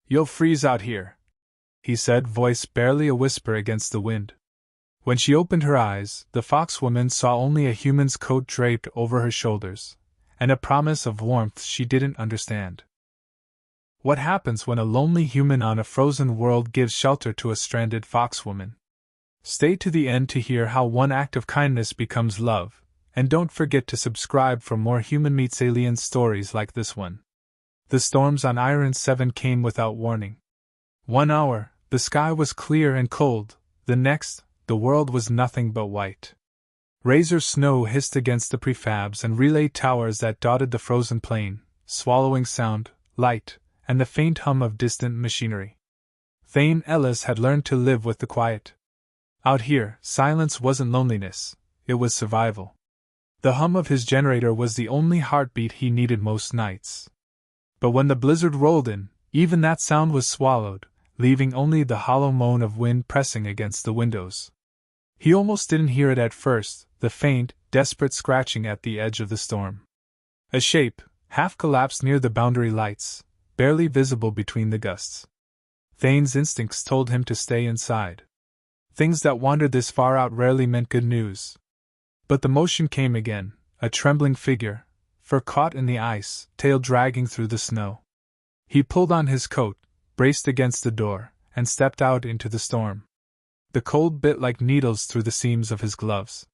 You'll freeze out here, he said, voice barely a whisper against the wind. When she opened her eyes, the foxwoman saw only a human's coat draped over her shoulders, and a promise of warmth she didn't understand. What happens when a lonely human on a frozen world gives shelter to a stranded foxwoman? Stay to the end to hear how one act of kindness becomes love, and don't forget to subscribe for more Human Meets Alien stories like this one. The storms on Iron 7 came without warning. 1 hour, the sky was clear and cold; the next, the world was nothing but white. Razor snow hissed against the prefabs and relay towers that dotted the frozen plain, swallowing sound, light, and the faint hum of distant machinery. Thane Ellis had learned to live with the quiet. Out here, silence wasn't loneliness, it was survival. The hum of his generator was the only heartbeat he needed most nights. But when the blizzard rolled in, even that sound was swallowed, leaving only the hollow moan of wind pressing against the windows. He almost didn't hear it at first, the faint, desperate scratching at the edge of the storm. A shape, half collapsed near the boundary lights, barely visible between the gusts. Thane's instincts told him to stay inside. Things that wandered this far out rarely meant good news. But the motion came again, a trembling figure, fur caught in the ice, tail dragging through the snow. He pulled on his coat, braced against the door, and stepped out into the storm. The cold bit like needles through the seams of his gloves.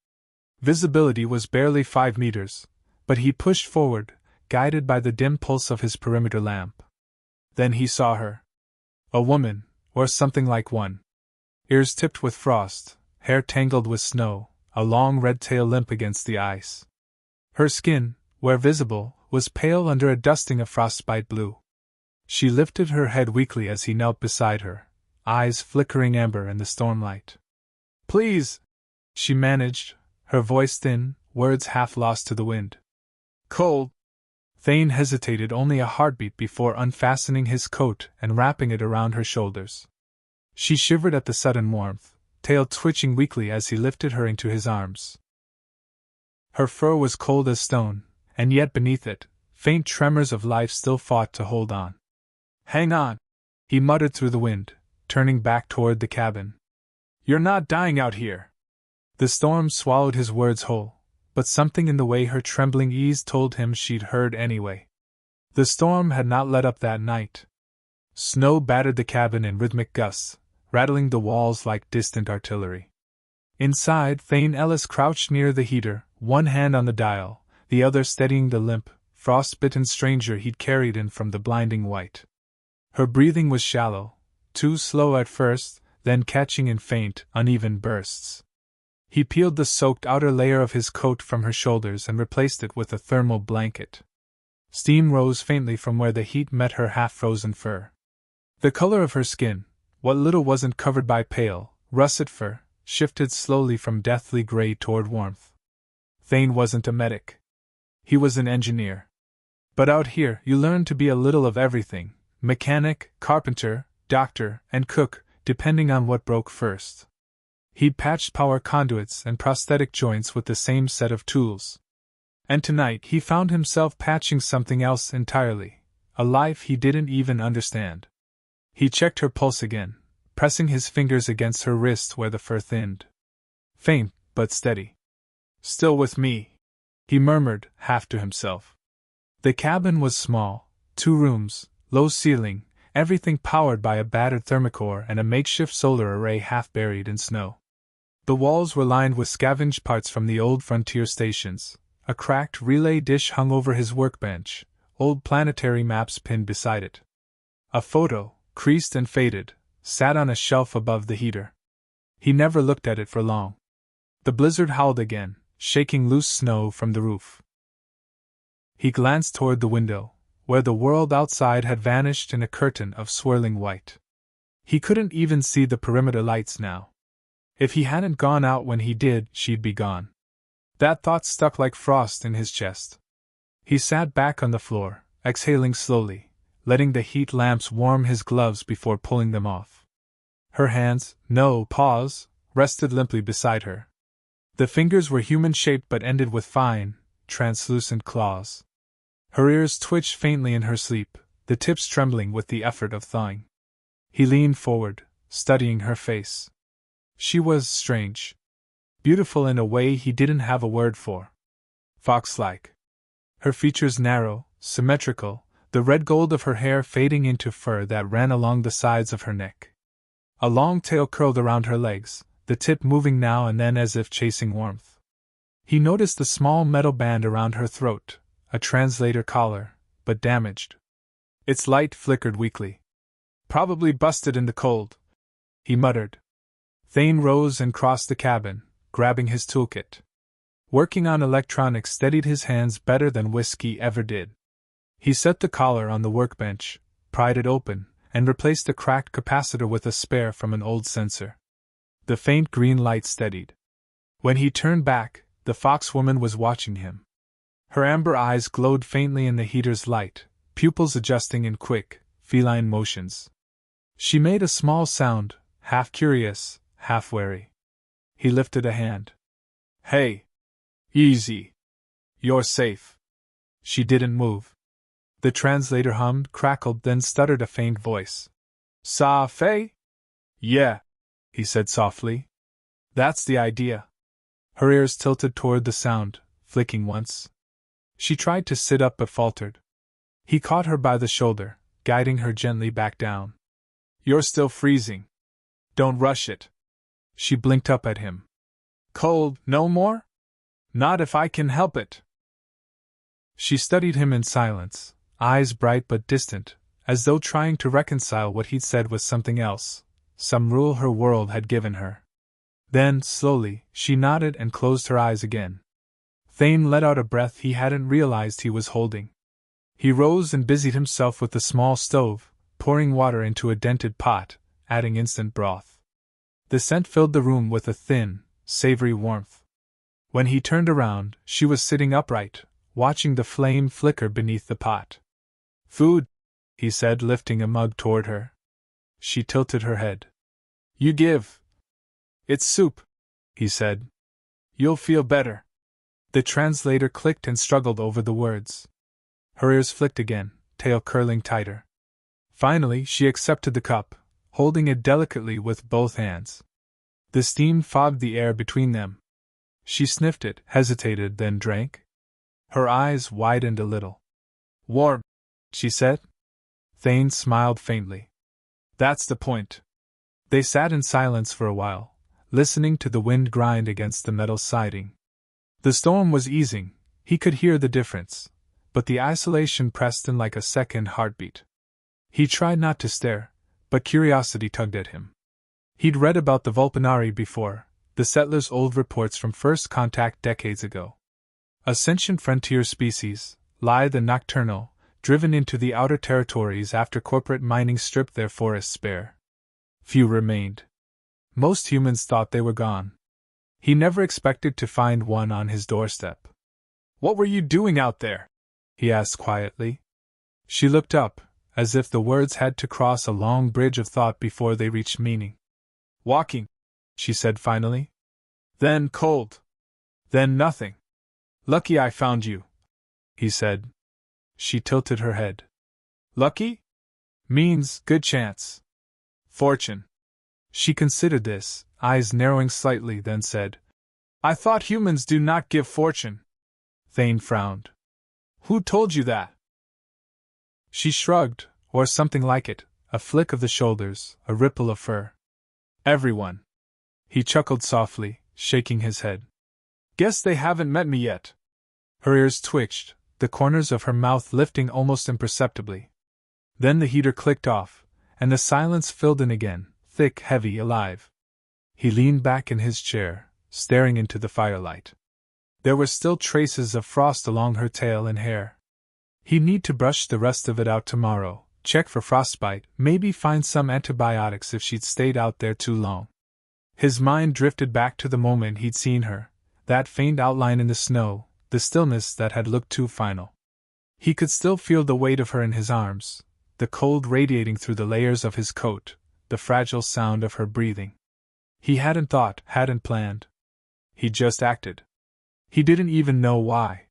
Visibility was barely 5 meters, but he pushed forward, guided by the dim pulse of his perimeter lamp. Then he saw her. A woman, or something like one. Ears tipped with frost, hair tangled with snow, a long red tail limp against the ice. Her skin, where visible, was pale under a dusting of frostbite blue. She lifted her head weakly as he knelt beside her, eyes flickering amber in the stormlight. "Please!" she managed, her voice thin, words half lost to the wind. "Cold." Thane hesitated only a heartbeat before unfastening his coat and wrapping it around her shoulders. She shivered at the sudden warmth, tail twitching weakly as he lifted her into his arms. Her fur was cold as stone, and yet beneath it, faint tremors of life still fought to hold on. "Hang on," he muttered through the wind, turning back toward the cabin. "You're not dying out here." The storm swallowed his words whole, but something in the way her trembling eased told him she'd heard anyway. The storm had not let up that night. Snow battered the cabin in rhythmic gusts, rattling the walls like distant artillery. Inside, Thane Ellis crouched near the heater, one hand on the dial, the other steadying the limp, frost-bitten stranger he'd carried in from the blinding white. Her breathing was shallow, too slow at first, then catching in faint, uneven bursts. He peeled the soaked outer layer of his coat from her shoulders and replaced it with a thermal blanket. Steam rose faintly from where the heat met her half-frozen fur. The color of her skin, what little wasn't covered by pale, russet fur, shifted slowly from deathly gray toward warmth. Thane wasn't a medic. He was an engineer. But out here, you learn to be a little of everything: mechanic, carpenter, doctor, and cook, depending on what broke first. He'd patched power conduits and prosthetic joints with the same set of tools. And tonight he found himself patching something else entirely, a life he didn't even understand. He checked her pulse again, pressing his fingers against her wrist where the fur thinned. Faint, but steady. "Still with me," he murmured, half to himself. The cabin was small, 2 rooms, low ceiling, everything powered by a battered thermocore and a makeshift solar array half buried in snow. The walls were lined with scavenged parts from the old frontier stations. A cracked relay dish hung over his workbench, old planetary maps pinned beside it. A photo, creased and faded, sat on a shelf above the heater. He never looked at it for long. The blizzard howled again, shaking loose snow from the roof. He glanced toward the window, where the world outside had vanished in a curtain of swirling white. He couldn't even see the perimeter lights now. If he hadn't gone out when he did, she'd be gone. That thought stuck like frost in his chest. He sat back on the floor, exhaling slowly, letting the heat lamps warm his gloves before pulling them off. Her hands, no paws, rested limply beside her. The fingers were human-shaped but ended with fine, translucent claws. Her ears twitched faintly in her sleep, the tips trembling with the effort of thawing. He leaned forward, studying her face. She was strange. Beautiful in a way he didn't have a word for. Fox-like. Her features narrow, symmetrical, the red gold of her hair fading into fur that ran along the sides of her neck. A long tail curled around her legs, the tip moving now and then as if chasing warmth. He noticed the small metal band around her throat, a translator collar, but damaged. Its light flickered weakly. Probably busted in the cold, he muttered. Thane rose and crossed the cabin, grabbing his toolkit. Working on electronics steadied his hands better than whiskey ever did. He set the collar on the workbench, pried it open, and replaced the cracked capacitor with a spare from an old sensor. The faint green light steadied. When he turned back, the foxwoman was watching him. Her amber eyes glowed faintly in the heater's light, pupils adjusting in quick, feline motions. She made a small sound, half curious, half wary. He lifted a hand. Hey! Easy! You're safe. She didn't move. The translator hummed, crackled, then stuttered a faint voice. Sa Fei? Yeah, he said softly. That's the idea. Her ears tilted toward the sound, flicking once. She tried to sit up but faltered. He caught her by the shoulder, guiding her gently back down. You're still freezing. Don't rush it. She blinked up at him. Cold, no more? Not if I can help it. She studied him in silence, eyes bright but distant, as though trying to reconcile what he'd said with something else, some rule her world had given her. Then, slowly, she nodded and closed her eyes again. Thane let out a breath he hadn't realized he was holding. He rose and busied himself with the small stove, pouring water into a dented pot, adding instant broth. The scent filled the room with a thin, savory warmth. When he turned around, she was sitting upright, watching the flame flicker beneath the pot. Food, he said, lifting a mug toward her. She tilted her head. You give. It's soup, he said. You'll feel better. The translator clicked and struggled over the words. Her ears flicked again, tail curling tighter. Finally, she accepted the cup, holding it delicately with both hands. The steam fogged the air between them. She sniffed it, hesitated, then drank. Her eyes widened a little. Warm, she said. Thane smiled faintly. That's the point. They sat in silence for a while, listening to the wind grind against the metal siding. The storm was easing, he could hear the difference, but the isolation pressed in like a second heartbeat. He tried not to stare, but curiosity tugged at him. He'd read about the Vulpinari before, the settlers' old reports from first contact decades ago. A sentient frontier species, lithe and nocturnal, driven into the outer territories after corporate mining stripped their forests bare. Few remained. Most humans thought they were gone. He never expected to find one on his doorstep. What were you doing out there? He asked quietly. She looked up, as if the words had to cross a long bridge of thought before they reached meaning. Walking, she said finally. Then cold. Then nothing. Lucky I found you, he said. She tilted her head. Lucky? Means good chance. Fortune. She considered this, eyes narrowing slightly, then said, I thought humans do not give fortune. Thane frowned. Who told you that? She shrugged, or something like it, a flick of the shoulders, a ripple of fur. Everyone. He chuckled softly, shaking his head. Guess they haven't met me yet. Her ears twitched, the corners of her mouth lifting almost imperceptibly. Then the heater clicked off, and the silence filled in again, thick, heavy, alive. He leaned back in his chair, staring into the firelight. There were still traces of frost along her tail and hair. He'd need to brush the rest of it out tomorrow, check for frostbite, maybe find some antibiotics if she'd stayed out there too long. His mind drifted back to the moment he'd seen her, that faint outline in the snow, the stillness that had looked too final. He could still feel the weight of her in his arms, the cold radiating through the layers of his coat, the fragile sound of her breathing. He hadn't thought, hadn't planned. He just acted. He didn't even know why.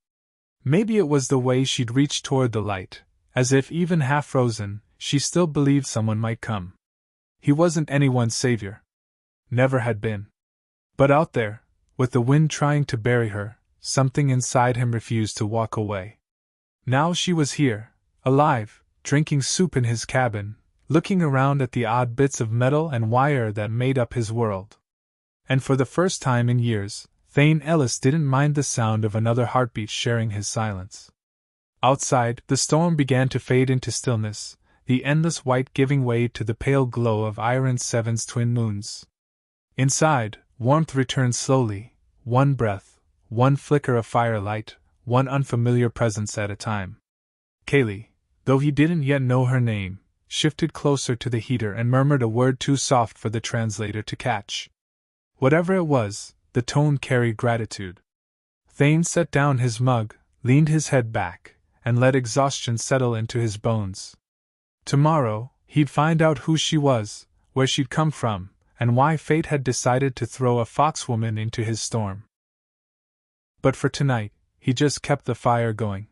Maybe it was the way she'd reached toward the light, As if even half frozen, she still believed someone might come. He wasn't anyone's savior. Never had been. But out there, with the wind trying to bury her, something inside him refused to walk away. Now she was here, alive, drinking soup in his cabin, looking around at the odd bits of metal and wire that made up his world. And for the first time in years, Thane Ellis didn't mind the sound of another heartbeat sharing his silence. Outside, the storm began to fade into stillness, the endless white giving way to the pale glow of Iron Seven's twin moons. Inside, warmth returned slowly, one breath, one flicker of firelight, one unfamiliar presence at a time. Kaylee, though he didn't yet know her name, shifted closer to the heater and murmured a word too soft for the translator to catch. Whatever it was, the tone carried gratitude. Thane set down his mug, leaned his head back, and let exhaustion settle into his bones. Tomorrow, he'd find out who she was, where she'd come from, and why fate had decided to throw a foxwoman into his storm. But for tonight, he just kept the fire going.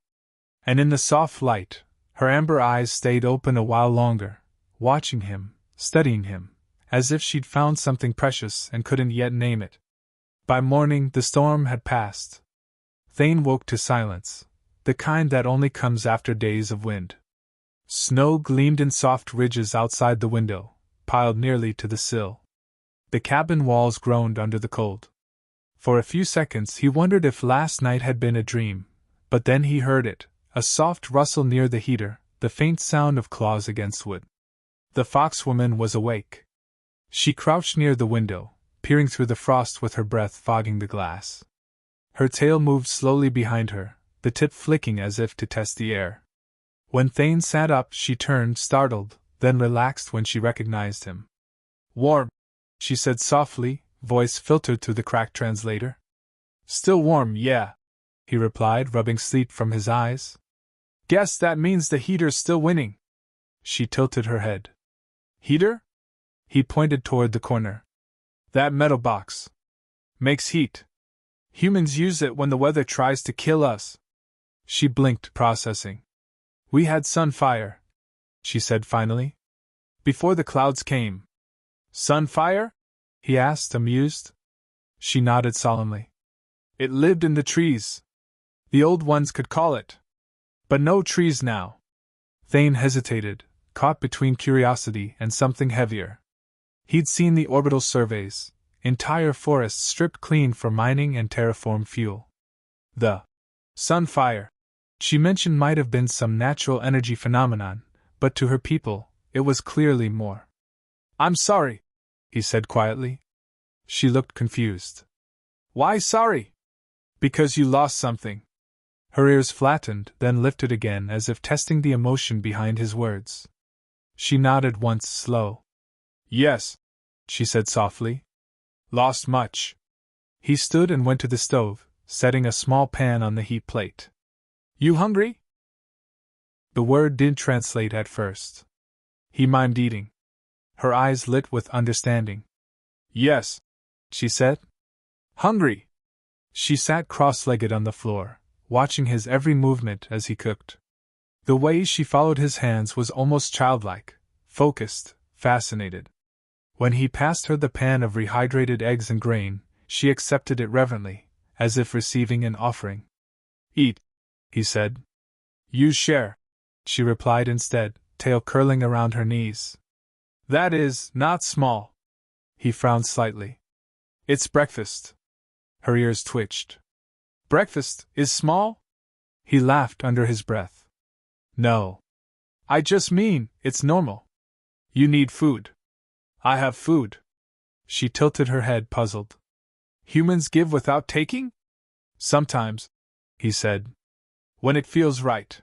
And in the soft light, her amber eyes stayed open a while longer, watching him, studying him, as if she'd found something precious and couldn't yet name it. By morning, the storm had passed. Thane woke to silence, the kind that only comes after days of wind. Snow gleamed in soft ridges outside the window, piled nearly to the sill. The cabin walls groaned under the cold. For a few seconds he wondered if last night had been a dream, but then he heard it, a soft rustle near the heater, the faint sound of claws against wood. The foxwoman was awake. She crouched near the window, peering through the frost with her breath fogging the glass. Her tail moved slowly behind her, the tip flicking as if to test the air. When Thane sat up, she turned, startled, then relaxed when she recognized him. "Warm," she said softly, voice filtered through the cracked translator. "Still warm, yeah," he replied, rubbing sleep from his eyes. "Guess that means the heater's still winning." She tilted her head. "Heater?" He pointed toward the corner. "That metal box. Makes heat. Humans use it when the weather tries to kill us." She blinked, processing. "We had sunfire," she said finally. "Before the clouds came." "Sunfire?" he asked, amused. She nodded solemnly. "It lived in the trees. The old ones could call it. But no trees now." Thane hesitated, caught between curiosity and something heavier. He'd seen the orbital surveys, entire forests stripped clean for mining and terraform fuel. The sunfire she mentioned might have been some natural energy phenomenon, but to her people, it was clearly more. "I'm sorry," he said quietly. She looked confused. "Why sorry?" "Because you lost something." Her ears flattened, then lifted again as if testing the emotion behind his words. She nodded once, slow. "Yes," she said softly. "Lost much." He stood and went to the stove, setting a small pan on the heat plate. "You hungry?" The word didn't translate at first. He mimed eating. Her eyes lit with understanding. "Yes," she said. "Hungry." She sat cross-legged on the floor, watching his every movement as he cooked. The way she followed his hands was almost childlike, focused, fascinated. When he passed her the pan of rehydrated eggs and grain, she accepted it reverently, as if receiving an offering. "Eat," he said. "You share," she replied instead, tail curling around her knees. "That is, not small." He frowned slightly. "It's breakfast." Her ears twitched. "Breakfast is small?" He laughed under his breath. "No. I just mean, it's normal. You need food." "I have food." She tilted her head, puzzled. "Humans give without taking?" "Sometimes," he said. "When it feels right."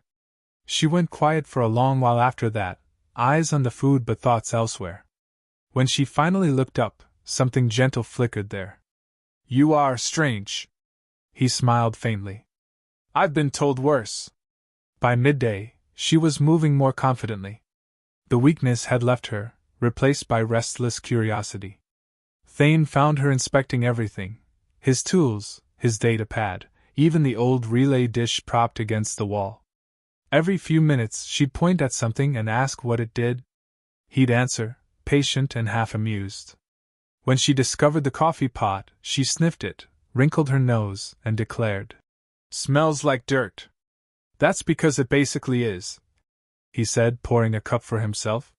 She went quiet for a long while after that, eyes on the food but thoughts elsewhere. When she finally looked up, something gentle flickered there. "You are strange." He smiled faintly. "I've been told worse." By midday, she was moving more confidently. The weakness had left her, replaced by restless curiosity. Thane found her inspecting everything: his tools, his data pad, even the old relay dish propped against the wall. Every few minutes she'd point at something and ask what it did. He'd answer, patient and half amused. When she discovered the coffee pot, she sniffed it, wrinkled her nose, and declared, "Smells like dirt." "That's because it basically is," he said, pouring a cup for himself.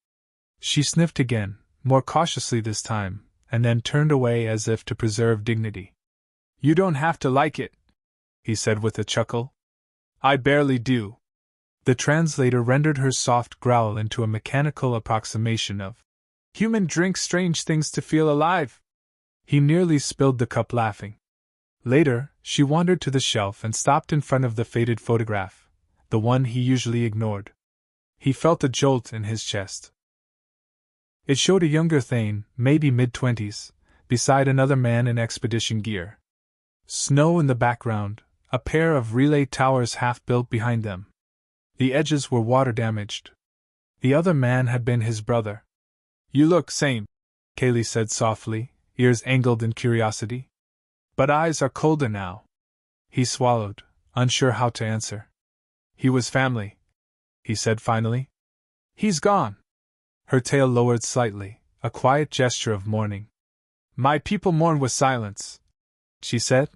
She sniffed again, more cautiously this time, and then turned away as if to preserve dignity. "You don't have to like it," he said with a chuckle. "I barely do." The translator rendered her soft growl into a mechanical approximation of, "Human drink strange things to feel alive." He nearly spilled the cup laughing. Later, she wandered to the shelf and stopped in front of the faded photograph, the one he usually ignored. He felt a jolt in his chest. It showed a younger Thane, maybe mid-20s, beside another man in expedition gear. Snow in the background, a pair of relay towers half built behind them. The edges were water-damaged. The other man had been his brother. "You look same," Kaylee said softly, ears angled in curiosity. "But eyes are colder now." He swallowed, unsure how to answer. "He was family," he said finally. "He's gone." Her tail lowered slightly, a quiet gesture of mourning. "My people mourn with silence," she said.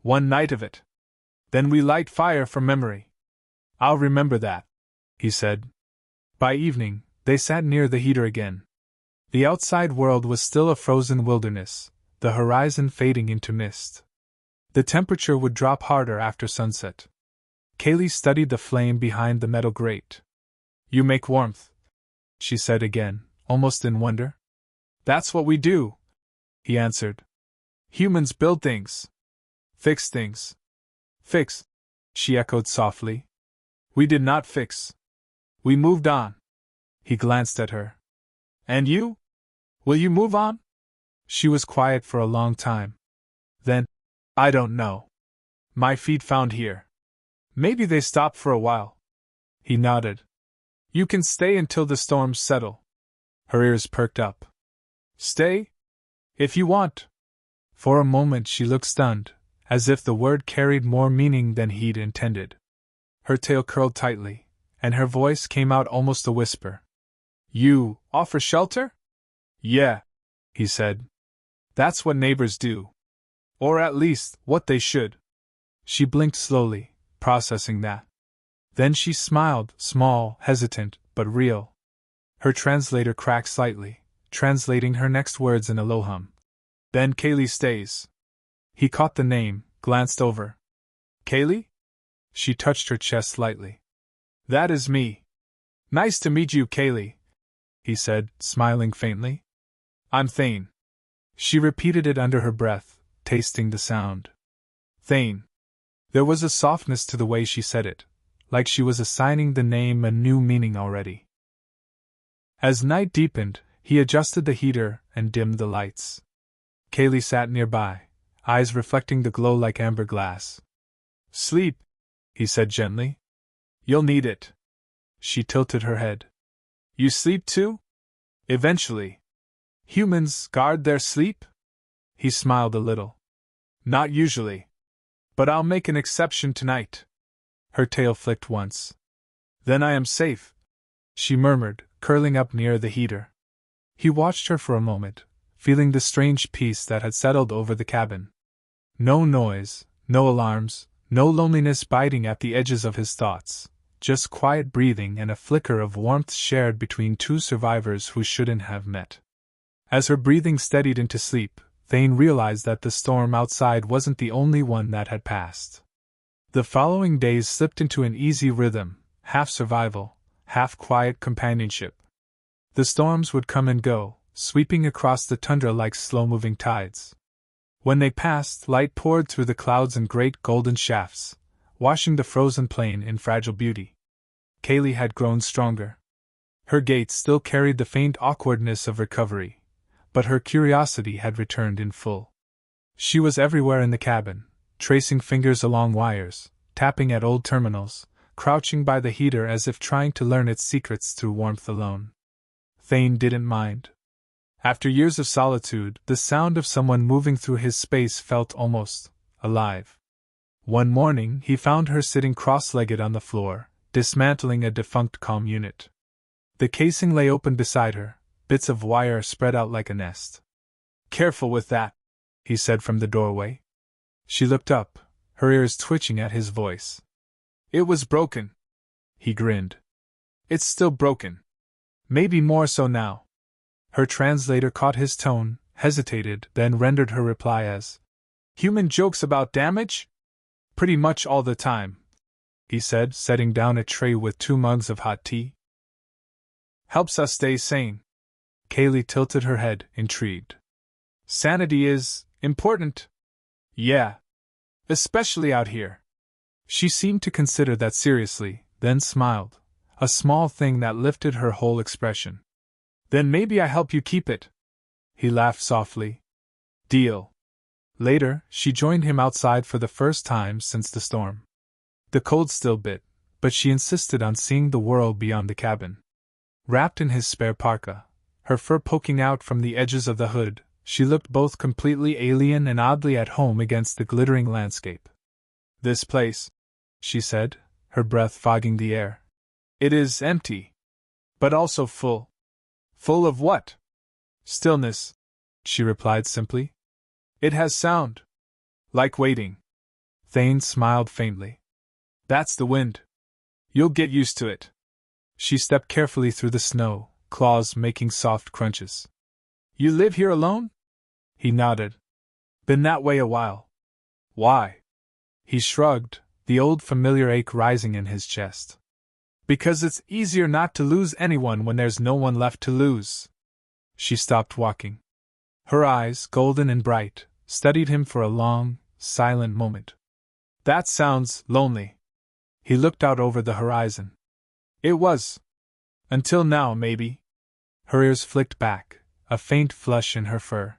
"One night of it. Then we light fire for memory." "I'll remember that," he said. By evening, they sat near the heater again. The outside world was still a frozen wilderness, the horizon fading into mist. The temperature would drop harder after sunset. Kaylee studied the flame behind the metal grate. "You make warmth," she said again, almost in wonder. "That's what we do," he answered. "Humans build things. Fix things." "Fix," she echoed softly. "We did not fix. We moved on." He glanced at her. "And you? Will you move on?" She was quiet for a long time. Then, "I don't know. My feet found here. Maybe they stopped for a while." He nodded. "You can stay until the storms settle." Her ears perked up. "Stay? If you want." For a moment she looked stunned, as if the word carried more meaning than he'd intended. Her tail curled tightly, and her voice came out almost a whisper. "You offer shelter?" "Yeah," he said. "That's what neighbors do. Or at least, what they should." She blinked slowly, processing that. Then she smiled, small, hesitant, but real. Her translator cracked slightly, translating her next words in a low hum. "Then Kaylee stays." He caught the name, glanced over. "Kaylee?" She touched her chest lightly. "That is me. Nice to meet you, Kaylee," he said, smiling faintly. "I'm Thane." She repeated it under her breath, tasting the sound. Thane. There was a softness to the way she said it, like she was assigning the name a new meaning already. As night deepened, he adjusted the heater and dimmed the lights. Kaylee sat nearby, eyes reflecting the glow like amber glass. "Sleep," he said gently. "You'll need it." She tilted her head. "You sleep too?" "Eventually." "Humans guard their sleep?" He smiled a little. "Not usually. But I'll make an exception tonight." Her tail flicked once. "Then I am safe," she murmured, curling up near the heater. He watched her for a moment, feeling the strange peace that had settled over the cabin. No noise, no alarms, no loneliness biting at the edges of his thoughts, just quiet breathing and a flicker of warmth shared between two survivors who shouldn't have met. As her breathing steadied into sleep, Thane realized that the storm outside wasn't the only one that had passed. The following days slipped into an easy rhythm, half survival, half quiet companionship. The storms would come and go, sweeping across the tundra like slow-moving tides. When they passed, light poured through the clouds in great golden shafts, washing the frozen plain in fragile beauty. Kaylee had grown stronger. Her gait still carried the faint awkwardness of recovery, but her curiosity had returned in full. She was everywhere in the cabin, tracing fingers along wires, tapping at old terminals, crouching by the heater as if trying to learn its secrets through warmth alone. Thane didn't mind. After years of solitude, the sound of someone moving through his space felt almost alive. One morning he found her sitting cross-legged on the floor, dismantling a defunct comm unit. The casing lay open beside her, bits of wire spread out like a nest. "Careful with that," he said from the doorway. She looked up, her ears twitching at his voice. "It was broken." He grinned. "It's still broken. Maybe more so now." Her translator caught his tone, hesitated, then rendered her reply as, "Human jokes about damage? Pretty much all the time," he said, setting down a tray with 2 mugs of hot tea. "Helps us stay sane." Kaylee tilted her head, intrigued. "Sanity is important." "Yeah. Especially out here." She seemed to consider that seriously, then smiled, a small thing that lifted her whole expression. "Then maybe I help you keep it." He laughed softly. "Deal." Later, she joined him outside for the first time since the storm. The cold still bit, but she insisted on seeing the world beyond the cabin. Wrapped in his spare parka, her fur poking out from the edges of the hood, she looked both completely alien and oddly at home against the glittering landscape. "This place," she said, her breath fogging the air. "It is empty. But also full." "Full of what?" "Stillness," she replied simply. "It has sound. Like waiting." Thane smiled faintly. "That's the wind. You'll get used to it." She stepped carefully through the snow, claws making soft crunches. "You live here alone?" He nodded. "Been that way a while." "Why?" He shrugged, the old familiar ache rising in his chest. "Because it's easier not to lose anyone when there's no one left to lose." She stopped walking. Her eyes, golden and bright, studied him for a long, silent moment. "That sounds lonely." He looked out over the horizon. "It was. Until now, maybe." Her ears flicked back, a faint flush in her fur.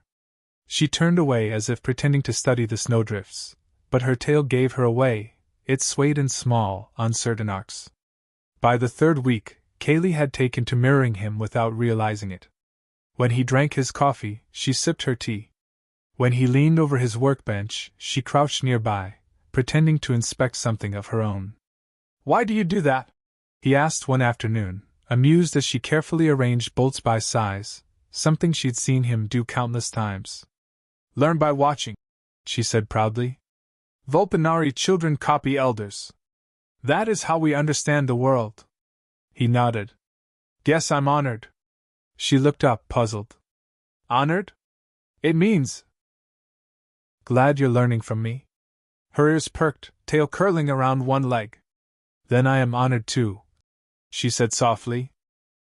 She turned away as if pretending to study the snowdrifts, but her tail gave her away, it swayed in small, uncertain arcs. By the 3rd week, Kaylee had taken to mirroring him without realizing it. When he drank his coffee, she sipped her tea. When he leaned over his workbench, she crouched nearby, pretending to inspect something of her own. "Why do you do that?" he asked one afternoon, amused as she carefully arranged bolts by size, something she'd seen him do countless times. "Learn by watching," she said proudly. "Vulpinari children copy elders. That is how we understand the world." He nodded. "Guess I'm honored." She looked up, puzzled. "Honored? It means—" "Glad you're learning from me." Her ears perked, tail curling around one leg. "Then I am honored too," she said softly.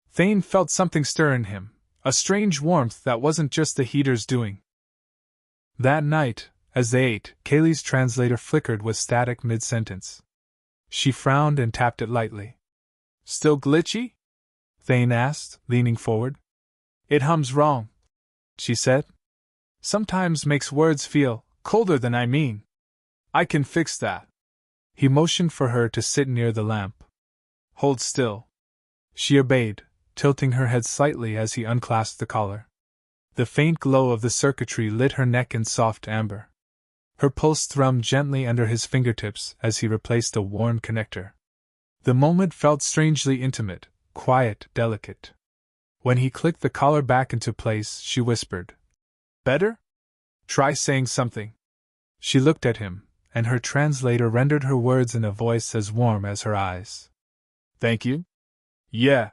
Thane felt something stir in him, a strange warmth that wasn't just the heater's doing. That night, as they ate, Kaylee's translator flickered with static mid-sentence. She frowned and tapped it lightly. "Still glitchy?" Thane asked, leaning forward. "It hums wrong," she said. "Sometimes makes words feel colder than I mean. I can fix that." He motioned for her to sit near the lamp. "Hold still." She obeyed, tilting her head slightly as he unclasped the collar. The faint glow of the circuitry lit her neck in soft amber. Her pulse thrummed gently under his fingertips as he replaced a worn connector. The moment felt strangely intimate, quiet, delicate. When he clicked the collar back into place, she whispered, "Better? Try saying something." She looked at him, and her translator rendered her words in a voice as warm as her eyes. "Thank you?" "Yeah,"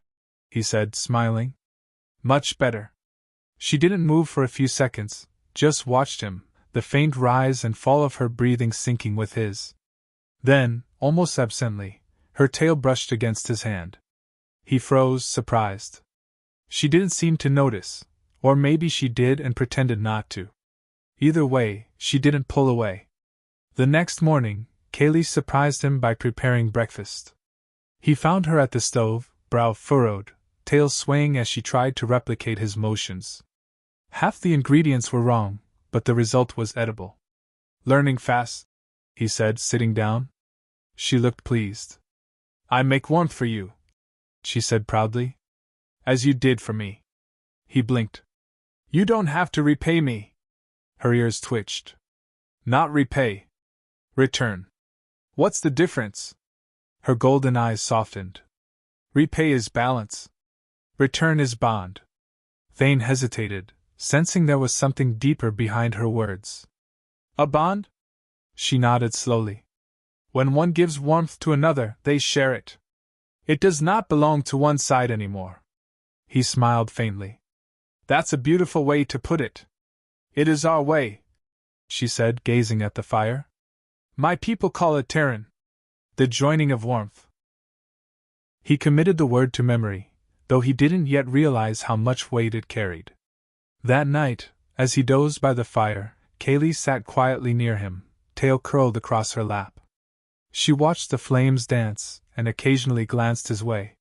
he said, smiling. "Much better." She didn't move for a few seconds, just watched him, the faint rise and fall of her breathing syncing with his. Then, almost absently, her tail brushed against his hand. He froze, surprised. She didn't seem to notice, or maybe she did and pretended not to. Either way, she didn't pull away. The next morning, Kaylee surprised him by preparing breakfast. He found her at the stove, brow furrowed, tail swaying as she tried to replicate his motions. Half the ingredients were wrong, but the result was edible. "Learning fast," he said, sitting down. She looked pleased. "I make warmth for you," she said proudly. "As you did for me." He blinked. "You don't have to repay me." Her ears twitched. "Not repay. Return. What's the difference?" Her golden eyes softened. Repay his balance. Return his bond. Thane hesitated, sensing there was something deeper behind her words. A bond? She nodded slowly. When one gives warmth to another, they share it. It does not belong to one side anymore. He smiled faintly. That's a beautiful way to put it. It is our way, she said, gazing at the fire. My people call it Terran. The joining of warmth. He committed the word to memory, though he didn't yet realize how much weight it carried. That night, as he dozed by the fire, Kaylee sat quietly near him, tail curled across her lap. She watched the flames dance, and occasionally glanced his way.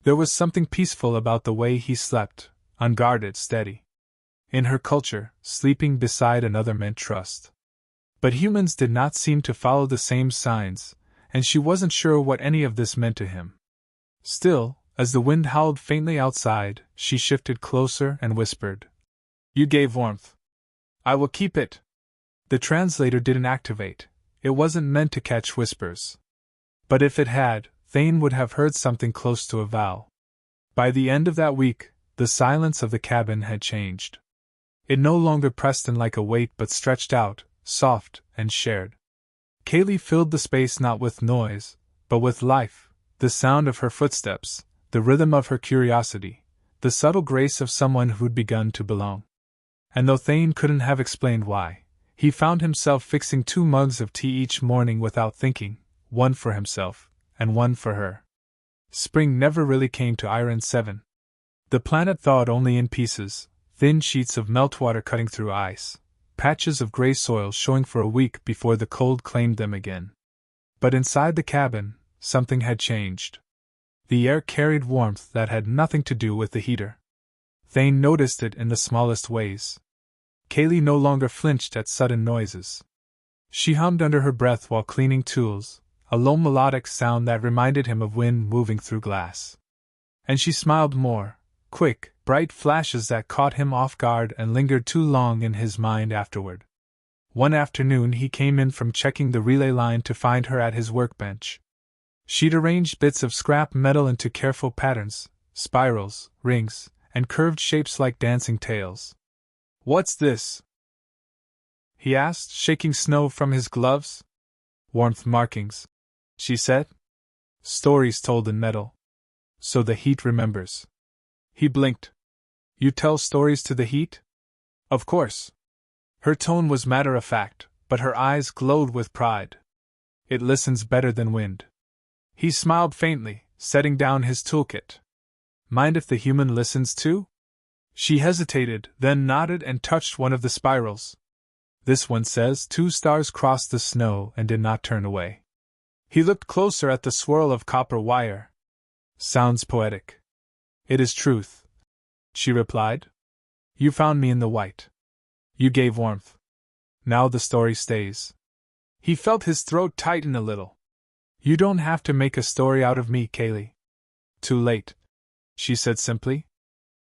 There was something peaceful about the way he slept, unguarded, steady. In her culture, sleeping beside another meant trust. But humans did not seem to follow the same signs, and she wasn't sure what any of this meant to him. Still, as the wind howled faintly outside, she shifted closer and whispered, You gave warmth. I will keep it. The translator didn't activate. It wasn't meant to catch whispers. But if it had, Thane would have heard something close to a vow. By the end of that week, the silence of the cabin had changed. It no longer pressed in like a weight but stretched out, soft, and shared. Kaylee filled the space not with noise, but with life, the sound of her footsteps, the rhythm of her curiosity, the subtle grace of someone who'd begun to belong. And though Thane couldn't have explained why, he found himself fixing 2 mugs of tea each morning without thinking, one for himself, and one for her. Spring never really came to Iron 7. The planet thawed only in pieces, thin sheets of meltwater cutting through ice, patches of gray soil showing for a week before the cold claimed them again. But inside the cabin, something had changed. The air carried warmth that had nothing to do with the heater. Thane noticed it in the smallest ways. Kaylee no longer flinched at sudden noises. She hummed under her breath while cleaning tools, a low melodic sound that reminded him of wind moving through glass. And she smiled more, quick, bright flashes that caught him off guard and lingered too long in his mind afterward. One afternoon he came in from checking the relay line to find her at his workbench. She'd arranged bits of scrap metal into careful patterns, spirals, rings, and curved shapes like dancing tails. What's this? He asked, shaking snow from his gloves. Warmth markings, she said. Stories told in metal. So the heat remembers. He blinked. You tell stories to the heat? Of course. Her tone was matter-of-fact, but her eyes glowed with pride. It listens better than wind. He smiled faintly, setting down his toolkit. Mind if the human listens too? She hesitated, then nodded and touched one of the spirals. This one says 2 stars crossed the snow and did not turn away. He looked closer at the swirl of copper wire. Sounds poetic. It is truth, she replied. You found me in the white. You gave warmth. Now the story stays. He felt his throat tighten a little. You don't have to make a story out of me, Kaylee. Too late, she said simply.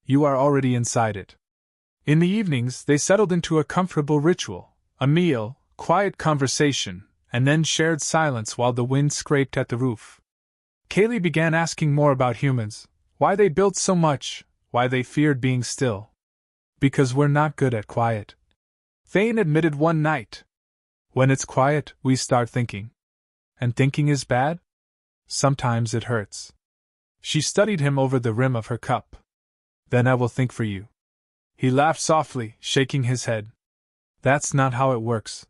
You are already inside it. In the evenings, they settled into a comfortable ritual, a meal, quiet conversation, and then shared silence while the wind scraped at the roof. Kaylee began asking more about humans, why they built so much, why they feared being still. Because we're not good at quiet, Thane admitted one night. When it's quiet, we start thinking. And thinking is bad? Sometimes it hurts. She studied him over the rim of her cup. Then I will think for you. He laughed softly, shaking his head. That's not how it works.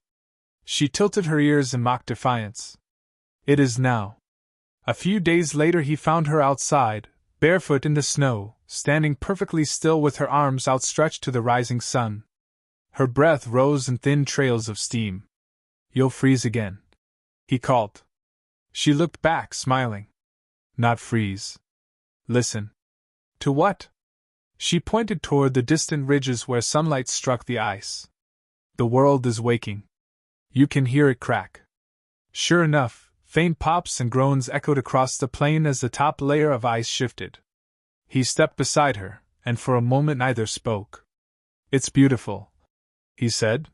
She tilted her ears in mock defiance. It is now. A few days later he found her outside, barefoot in the snow, standing perfectly still with her arms outstretched to the rising sun. Her breath rose in thin trails of steam. You'll freeze again, he called. She looked back, smiling. Not freeze. Listen. To what? She pointed toward the distant ridges where sunlight struck the ice. The world is waking. You can hear it crack. Sure enough, faint pops and groans echoed across the plain as the top layer of ice shifted. He stepped beside her, and for a moment neither spoke. It's beautiful, he said.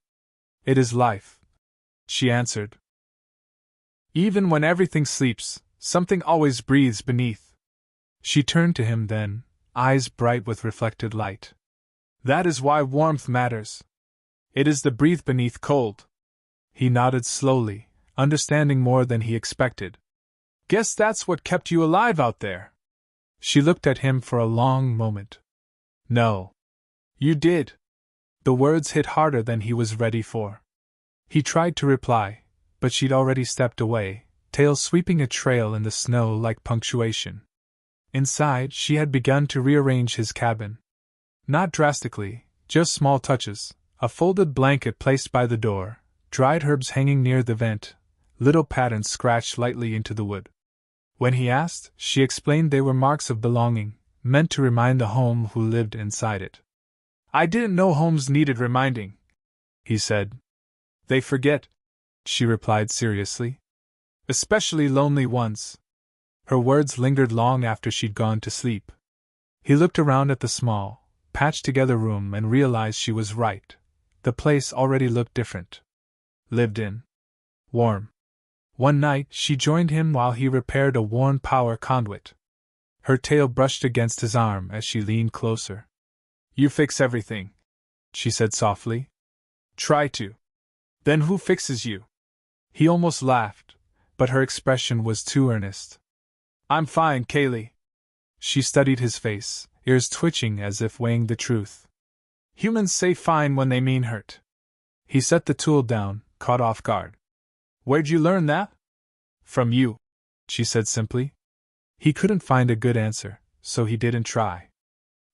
It is life, she answered. Even when everything sleeps, Something always breathes beneath. She turned to him then, eyes bright with reflected light. That is why warmth matters. It is the breathe beneath cold. He nodded slowly, understanding more than he expected. Guess that's what kept you alive out there. She looked at him for a long moment. No. You did. The words hit harder than he was ready for. He tried to reply, but she'd already stepped away, tail sweeping a trail in the snow like punctuation. Inside, she had begun to rearrange his cabin. Not drastically, just small touches, a folded blanket placed by the door, dried herbs hanging near the vent, little patterns scratched lightly into the wood. When he asked, she explained they were marks of belonging, meant to remind the home who lived inside it. I didn't know homes needed reminding, he said. They forget, she replied seriously. Especially lonely ones. Her words lingered long after she'd gone to sleep. He looked around at the small, patched-together room and realized she was right. The place already looked different. Lived in. Warm. One night, she joined him while he repaired a worn power conduit. Her tail brushed against his arm as she leaned closer. You fix everything, she said softly. Try to. Then who fixes you? He almost laughed, but her expression was too earnest. I'm fine, Kaylee. She studied his face, ears twitching as if weighing the truth. Humans say fine when they mean hurt. He set the tool down, caught off guard. Where'd you learn that? From you, she said simply. He couldn't find a good answer, so he didn't try.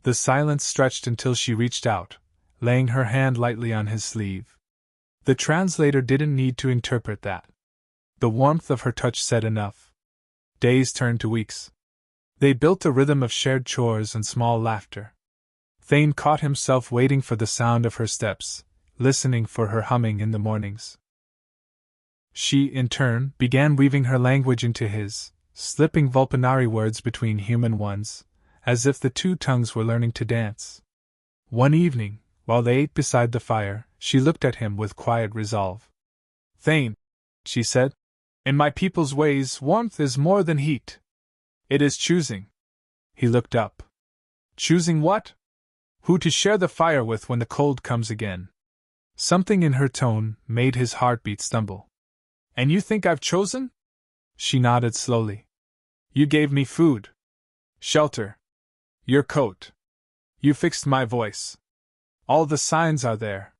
The silence stretched until she reached out, laying her hand lightly on his sleeve. The translator didn't need to interpret that. The warmth of her touch said enough. Days turned to weeks. They built a rhythm of shared chores and small laughter. Thane caught himself waiting for the sound of her steps, listening for her humming in the mornings. She, in turn, began weaving her language into his, slipping Vulpanari words between human ones, as if the two tongues were learning to dance. One evening, while they ate beside the fire, she looked at him with quiet resolve. Thane, she said, in my people's ways, warmth is more than heat. It is choosing. He looked up. Choosing what? Who to share the fire with when the cold comes again. Something in her tone made his heartbeat stumble. And you think I've chosen? She nodded slowly. You gave me food. Shelter. Your coat. You fixed my voice. All the signs are there.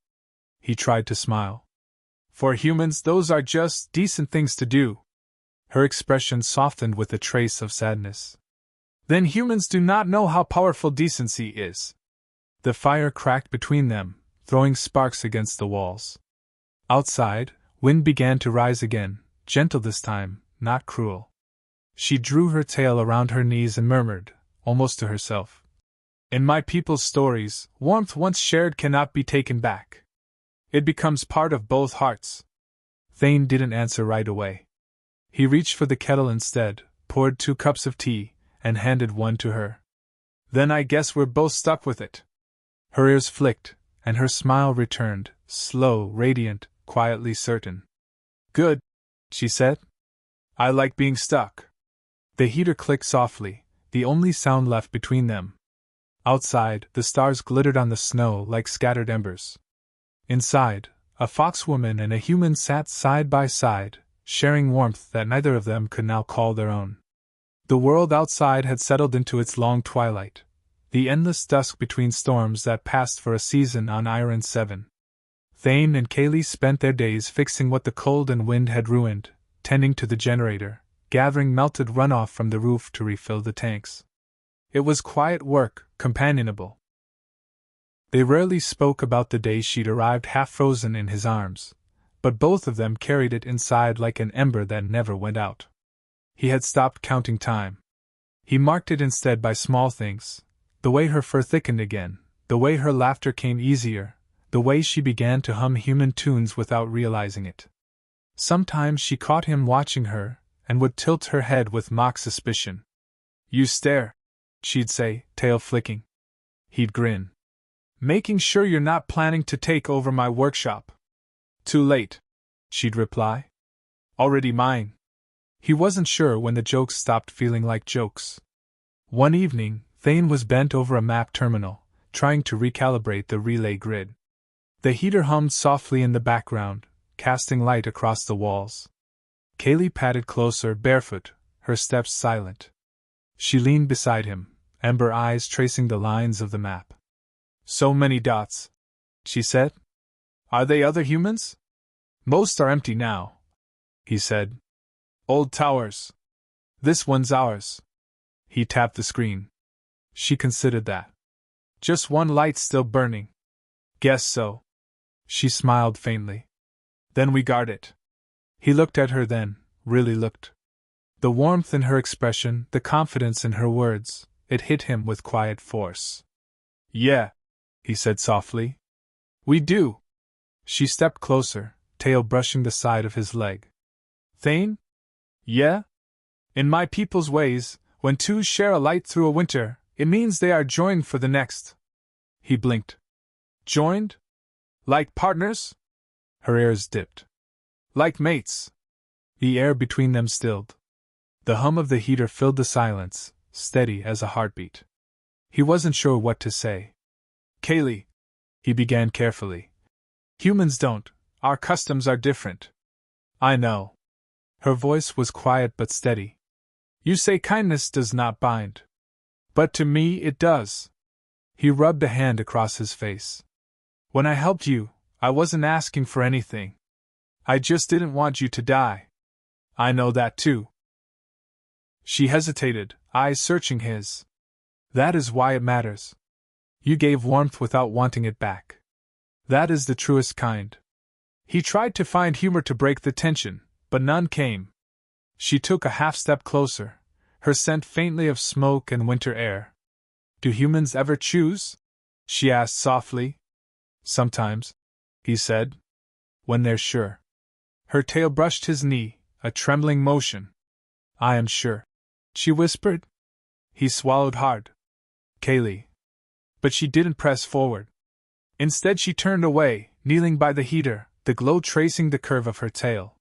He tried to smile. For humans, those are just decent things to do. Her expression softened with a trace of sadness. Then humans do not know how powerful decency is. The fire cracked between them, throwing sparks against the walls. Outside, wind began to rise again, gentle this time, not cruel. She drew her tail around her knees and murmured, almost to herself. In my people's stories, warmth once shared cannot be taken back. It becomes part of both hearts. Thane didn't answer right away. He reached for the kettle instead, poured 2 cups of tea, and handed one to her. Then I guess we're both stuck with it. Her ears flicked, and her smile returned, slow, radiant, quietly certain. Good, she said. I like being stuck. The heater clicked softly, the only sound left between them. Outside, the stars glittered on the snow like scattered embers. Inside, a foxwoman and a human sat side by side, sharing warmth that neither of them could now call their own. The world outside had settled into its long twilight, the endless dusk between storms that passed for a season on Iron 7. Thane and Kaylee spent their days fixing what the cold and wind had ruined, tending to the generator, gathering melted runoff from the roof to refill the tanks. It was quiet work, companionable. They rarely spoke about the day she'd arrived half-frozen in his arms, but both of them carried it inside like an ember that never went out. He had stopped counting time. He marked it instead by small things, the way her fur thickened again, the way her laughter came easier, the way she began to hum human tunes without realizing it. Sometimes she caught him watching her, and would tilt her head with mock suspicion. You stare, she'd say, tail flicking. He'd grin. Making sure you're not planning to take over my workshop. Too late, she'd reply. Already mine. He wasn't sure when the jokes stopped feeling like jokes. One evening, Thane was bent over a map terminal, trying to recalibrate the relay grid. The heater hummed softly in the background, casting light across the walls. Kaylee padded closer, barefoot, her steps silent. She leaned beside him, amber eyes tracing the lines of the map. "So many dots," she said. "Are they other humans?" "Most are empty now," he said. "Old towers. This one's ours." He tapped the screen. She considered that. "Just one light still burning." "Guess so." She smiled faintly. "Then we guard it." He looked at her then, really looked. The warmth in her expression, the confidence in her words, it hit him with quiet force. "Yeah," he said softly. "We do." She stepped closer, tail brushing the side of his leg. "Thane?" "Yeah?" "In my people's ways, when two share a light through a winter, it means they are joined for the next." He blinked. "Joined? Like partners?" Her ears dipped. "Like mates." The air between them stilled. The hum of the heater filled the silence, steady as a heartbeat. He wasn't sure what to say. "Kaylee," he began carefully. "Humans don't. Our customs are different." "I know." Her voice was quiet but steady. "You say kindness does not bind. But to me it does." He rubbed a hand across his face. "When I helped you, I wasn't asking for anything. I just didn't want you to die. I know that too." She hesitated, eyes searching his. "That is why it matters. You gave warmth without wanting it back. That is the truest kind." He tried to find humor to break the tension, but none came. She took a half step closer, her scent faintly of smoke and winter air. "Do humans ever choose?" she asked softly. "Sometimes," he said. "When they're sure." Her tail brushed his knee, a trembling motion. "I am sure," she whispered. He swallowed hard. "Kaylee." But she didn't press forward. Instead, she turned away, kneeling by the heater, the glow tracing the curve of her tail.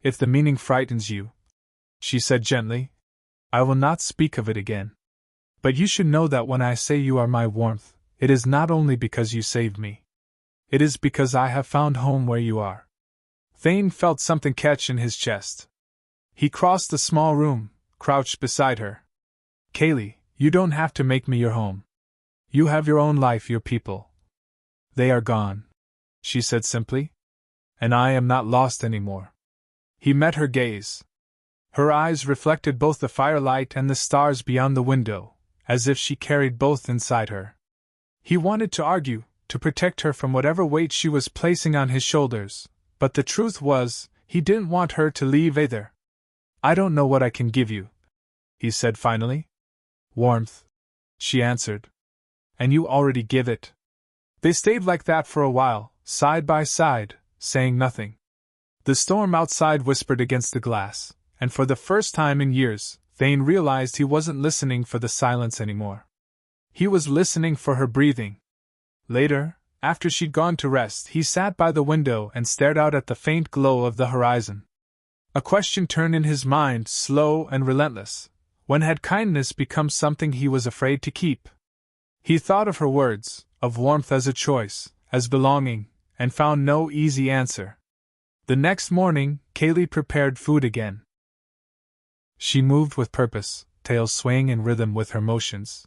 "If the meaning frightens you," she said gently, "I will not speak of it again. But you should know that when I say you are my warmth, it is not only because you saved me. It is because I have found home where you are." Thane felt something catch in his chest. He crossed the small room, crouched beside her. "Kaylee, you don't have to make me your home. You have your own life, your people. They are gone," she said simply. "And I am not lost anymore." He met her gaze. Her eyes reflected both the firelight and the stars beyond the window, as if she carried both inside her. He wanted to argue, to protect her from whatever weight she was placing on his shoulders, but the truth was, he didn't want her to leave either. "I don't know what I can give you," he said finally. "Warmth," she answered. "And you already give it." They stayed like that for a while, side by side, saying nothing. The storm outside whispered against the glass, and for the first time in years, Thane realized he wasn't listening for the silence anymore. He was listening for her breathing. Later, after she'd gone to rest, he sat by the window and stared out at the faint glow of the horizon. A question turned in his mind, slow and relentless. When had kindness become something he was afraid to keep? He thought of her words, of warmth as a choice, as belonging, and found no easy answer. The next morning, Kaylee prepared food again. She moved with purpose, tail swaying in rhythm with her motions.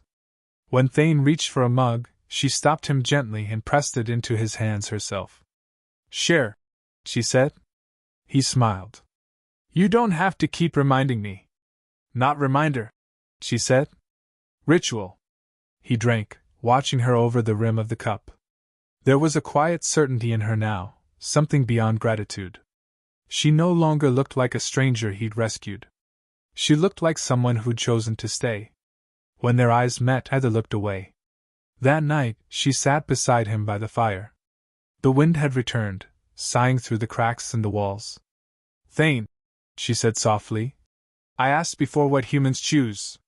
When Thane reached for a mug, she stopped him gently and pressed it into his hands herself. "Share," she said. He smiled. "You don't have to keep reminding me." "Not reminder," she said. "Ritual." He drank, watching her over the rim of the cup. There was a quiet certainty in her now, something beyond gratitude. She no longer looked like a stranger he'd rescued. She looked like someone who'd chosen to stay. When their eyes met, either looked away. That night, she sat beside him by the fire. The wind had returned, sighing through the cracks in the walls. "Thane," she said softly, "I asked before what humans choose.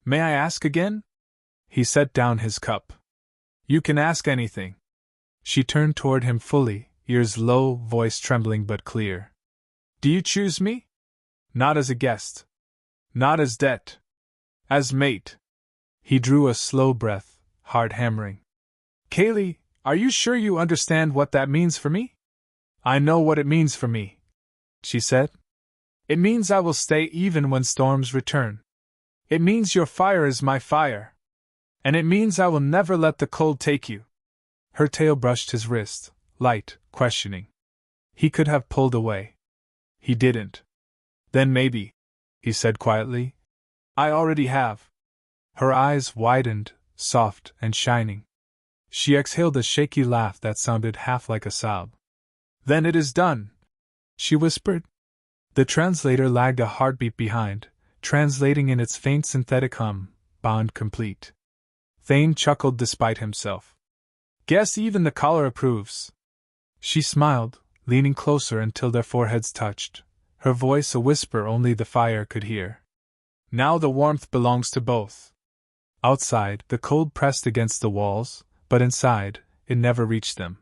May I ask again?" He set down his cup. "You can ask anything." She turned toward him fully, ears low, voice trembling but clear. "Do you choose me?" Not as a guest. Not as debt. As mate. He drew a slow breath, heart hammering. Kaylee, are you sure you understand what that means for me? I know what it means for me, she said. It means I will stay even when storms return. It means your fire is my fire. And it means I will never let the cold take you. Her tail brushed his wrist, light, questioning. He could have pulled away. He didn't. Then maybe, he said quietly. I already have. Her eyes widened, soft and shining. She exhaled a shaky laugh that sounded half like a sob. Then it is done, she whispered. The translator lagged a heartbeat behind, translating in its faint synthetic hum, bond complete. Thane chuckled despite himself. Guess even the collar approves. She smiled, leaning closer until their foreheads touched, her voice a whisper only the fire could hear. Now the warmth belongs to both. Outside, the cold pressed against the walls, but inside, it never reached them.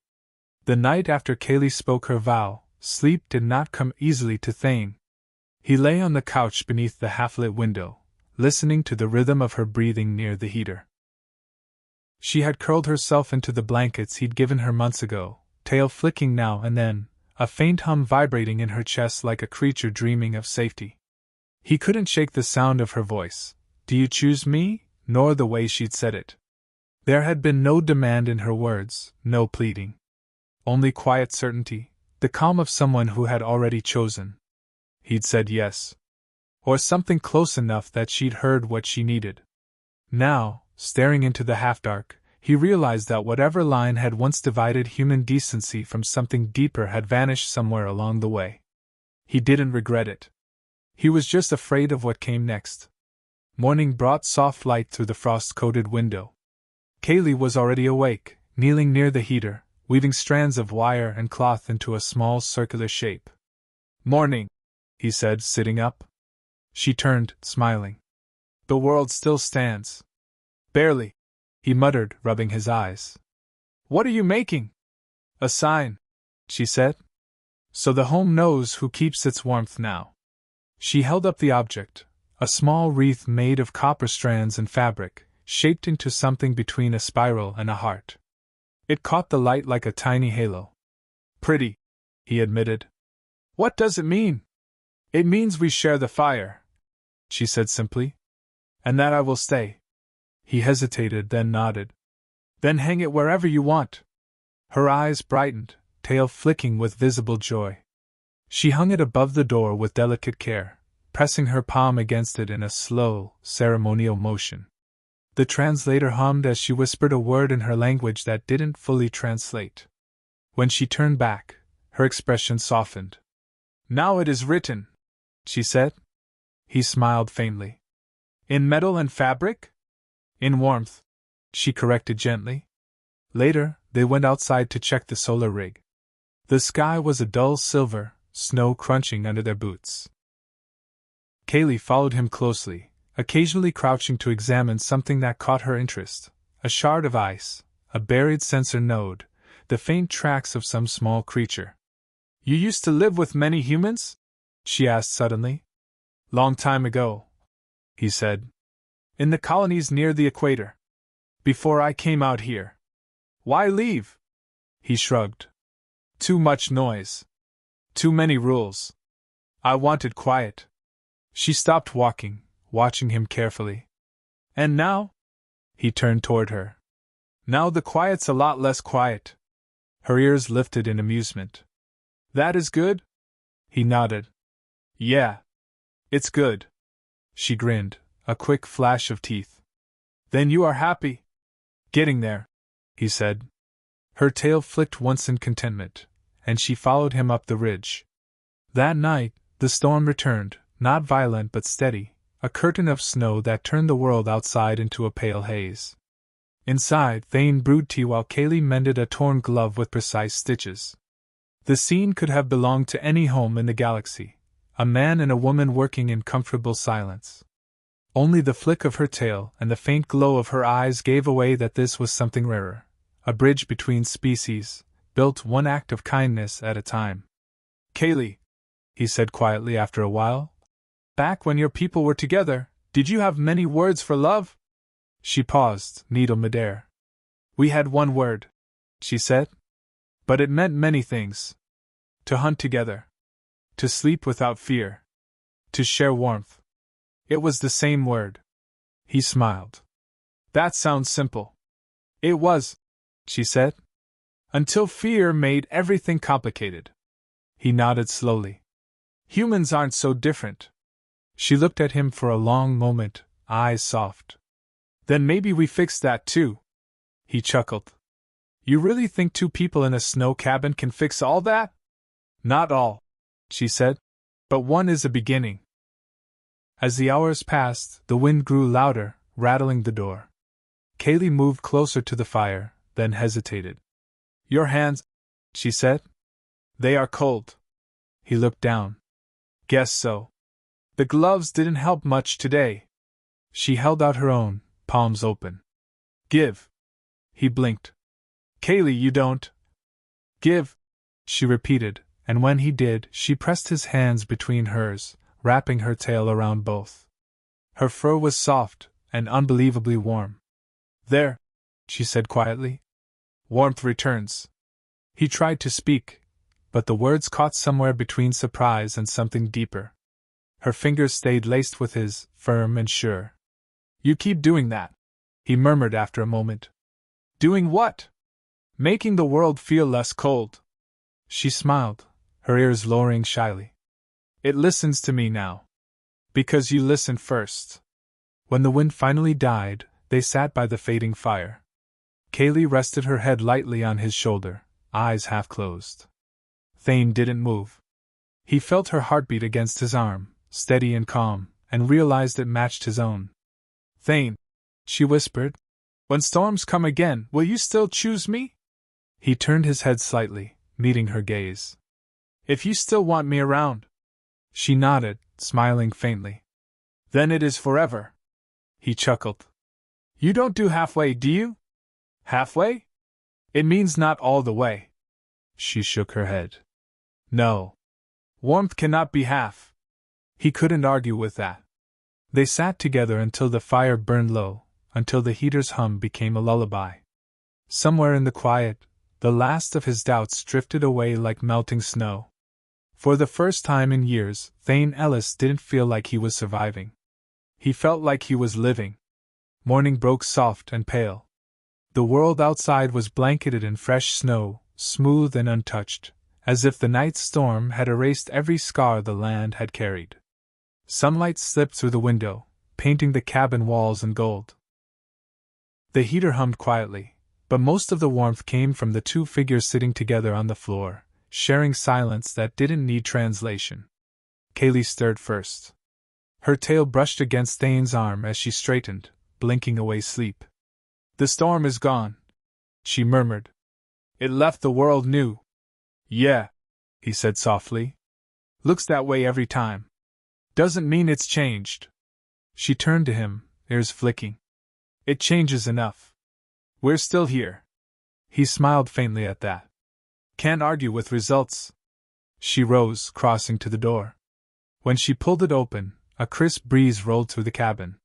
The night after Kaylee spoke her vow, sleep did not come easily to Thane. He lay on the couch beneath the half-lit window, listening to the rhythm of her breathing near the heater. She had curled herself into the blankets he'd given her months ago, tail flicking now and then, a faint hum vibrating in her chest like a creature dreaming of safety. He couldn't shake the sound of her voice, "Do you choose me?" nor the way she'd said it. There had been no demand in her words, no pleading. Only quiet certainty, the calm of someone who had already chosen. He'd said yes. Or something close enough that she'd heard what she needed. Now, staring into the half-dark, he realized that whatever line had once divided human decency from something deeper had vanished somewhere along the way. He didn't regret it. He was just afraid of what came next. Morning brought soft light through the frost-coated window. Kaylee was already awake, kneeling near the heater, weaving strands of wire and cloth into a small circular shape. "Morning," he said, sitting up. She turned, smiling. "The world still stands." "Barely," he muttered, rubbing his eyes. "What are you making?" "A sign," she said. "So the home knows who keeps its warmth now." She held up the object, a small wreath made of copper strands and fabric, shaped into something between a spiral and a heart. It caught the light like a tiny halo. "Pretty," he admitted. "What does it mean?" "It means we share the fire," she said simply. "And that I will stay." He hesitated, then nodded. "Then hang it wherever you want." Her eyes brightened, tail flicking with visible joy. She hung it above the door with delicate care, pressing her palm against it in a slow, ceremonial motion. The translator hummed as she whispered a word in her language that didn't fully translate. When she turned back, her expression softened. "Now it is written," she said. He smiled faintly. "In metal and fabric?" "In warmth," she corrected gently. Later, they went outside to check the solar rig. The sky was a dull silver, snow crunching under their boots. Kaylee followed him closely, occasionally crouching to examine something that caught her interest, a shard of ice, a buried sensor node, the faint tracks of some small creature. "You used to live with many humans?" she asked suddenly. "Long time ago," he said. "In the colonies near the equator. Before I came out here." "Why leave?" He shrugged. "Too much noise. Too many rules. I wanted quiet." She stopped walking, watching him carefully. "And now?" He turned toward her. "Now the quiet's a lot less quiet." Her ears lifted in amusement. "That is good?" He nodded. "Yeah. It's good." She grinned, a quick flash of teeth. "Then you are happy?" "Getting there," he said. Her tail flicked once in contentment, and she followed him up the ridge. That night, the storm returned, not violent but steady, a curtain of snow that turned the world outside into a pale haze. Inside, Thane brewed tea while Kaylee mended a torn glove with precise stitches. The scene could have belonged to any home in the galaxy, a man and a woman working in comfortable silence. Only the flick of her tail and the faint glow of her eyes gave away that this was something rarer, a bridge between species, built one act of kindness at a time. "Kaylee," he said quietly after a while, Back when your people were together, did you have many words for love? She paused, needle midair. We had one word, she said. But it meant many things. To hunt together. To sleep without fear. To share warmth. It was the same word. He smiled. That sounds simple. It was, she said. Until fear made everything complicated. He nodded slowly. Humans aren't so different. She looked at him for a long moment, eyes soft. Then maybe we fixed that too. He chuckled. You really think two people in a snow cabin can fix all that? Not all, she said. But one is a beginning. As the hours passed, the wind grew louder, rattling the door. Kaylee moved closer to the fire, then hesitated. Your hands, she said. They are cold. He looked down. Guess so. The gloves didn't help much today. She held out her own, palms open. Give. He blinked. Kaylee, you don't. Give, she repeated, and when he did, she pressed his hands between hers, wrapping her tail around both. Her fur was soft and unbelievably warm. There, she said quietly. Warmth returns. He tried to speak, but the words caught somewhere between surprise and something deeper. Her fingers stayed laced with his, firm and sure. You keep doing that, he murmured after a moment. Doing what? Making the world feel less cold. She smiled, her ears lowering shyly. It listens to me now. Because you listened first. When the wind finally died, they sat by the fading fire. Kaylee rested her head lightly on his shoulder, eyes half closed. Thane didn't move. He felt her heartbeat against his arm, steady and calm, and realized it matched his own. Thane, she whispered, when storms come again, will you still choose me? He turned his head slightly, meeting her gaze. If you still want me around. She nodded, smiling faintly. Then it is forever. He chuckled. You don't do halfway, do you? Halfway? It means not all the way. She shook her head. No. Warmth cannot be half. He couldn't argue with that. They sat together until the fire burned low, until the heater's hum became a lullaby. Somewhere in the quiet, the last of his doubts drifted away like melting snow. For the first time in years, Thane Ellis didn't feel like he was surviving. He felt like he was living. Morning broke soft and pale. The world outside was blanketed in fresh snow, smooth and untouched, as if the night's storm had erased every scar the land had carried. Sunlight slipped through the window, painting the cabin walls in gold. The heater hummed quietly, but most of the warmth came from the two figures sitting together on the floor, sharing silence that didn't need translation. Kaylee stirred first. Her tail brushed against Thane's arm as she straightened, blinking away sleep. The storm is gone, she murmured. It left the world new. Yeah, he said softly. Looks that way every time. Doesn't mean it's changed. She turned to him, ears flicking. It changes enough. We're still here. He smiled faintly at that. Can't argue with results. She rose, crossing to the door. When she pulled it open, a crisp breeze rolled through the cabin.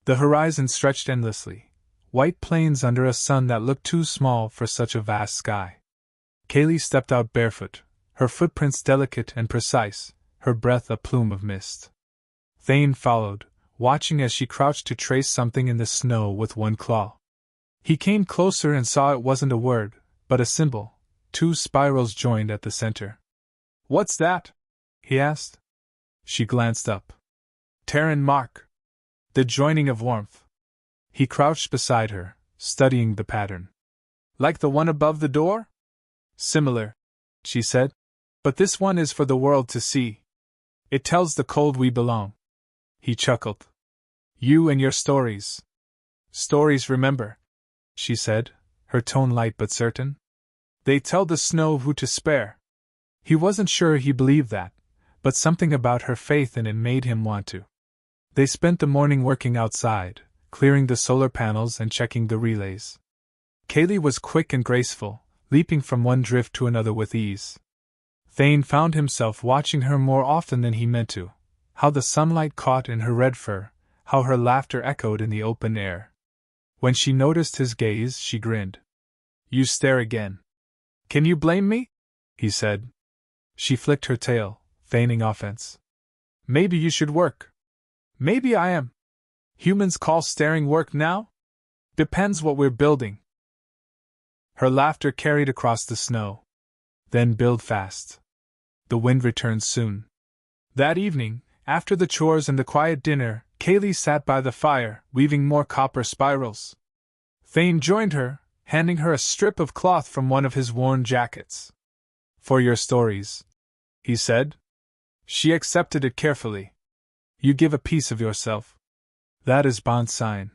The horizon stretched endlessly, white plains under a sun that looked too small for such a vast sky. Kaylee stepped out barefoot, her footprints delicate and precise, her breath a plume of mist. Thane followed, watching as she crouched to trace something in the snow with one claw. He came closer and saw it wasn't a word, but a symbol, two spirals joined at the center. What's that? He asked. She glanced up. Terran mark. The joining of warmth. He crouched beside her, studying the pattern. Like the one above the door? Similar, she said. But this one is for the world to see. It tells the cold we belong. He chuckled. You and your stories. Stories remember, she said, her tone light but certain. They tell the snow who to spare. He wasn't sure he believed that, but something about her faith in it made him want to. They spent the morning working outside, clearing the solar panels and checking the relays. Kaylee was quick and graceful, leaping from one drift to another with ease. Thane found himself watching her more often than he meant to, how the sunlight caught in her red fur, how her laughter echoed in the open air. When she noticed his gaze, she grinned. "You stare again. Can you blame me?" he said. She flicked her tail, feigning offense. "Maybe you should work." "Maybe I am. Humans call staring work now? Depends what we're building." Her laughter carried across the snow. "Then build fast. The wind returns soon." That evening, after the chores and the quiet dinner, Kaylee sat by the fire, weaving more copper spirals. Thane joined her, handing her a strip of cloth from one of his worn jackets. "For your stories," he said. She accepted it carefully. "You give a piece of yourself. That is Bond's sign.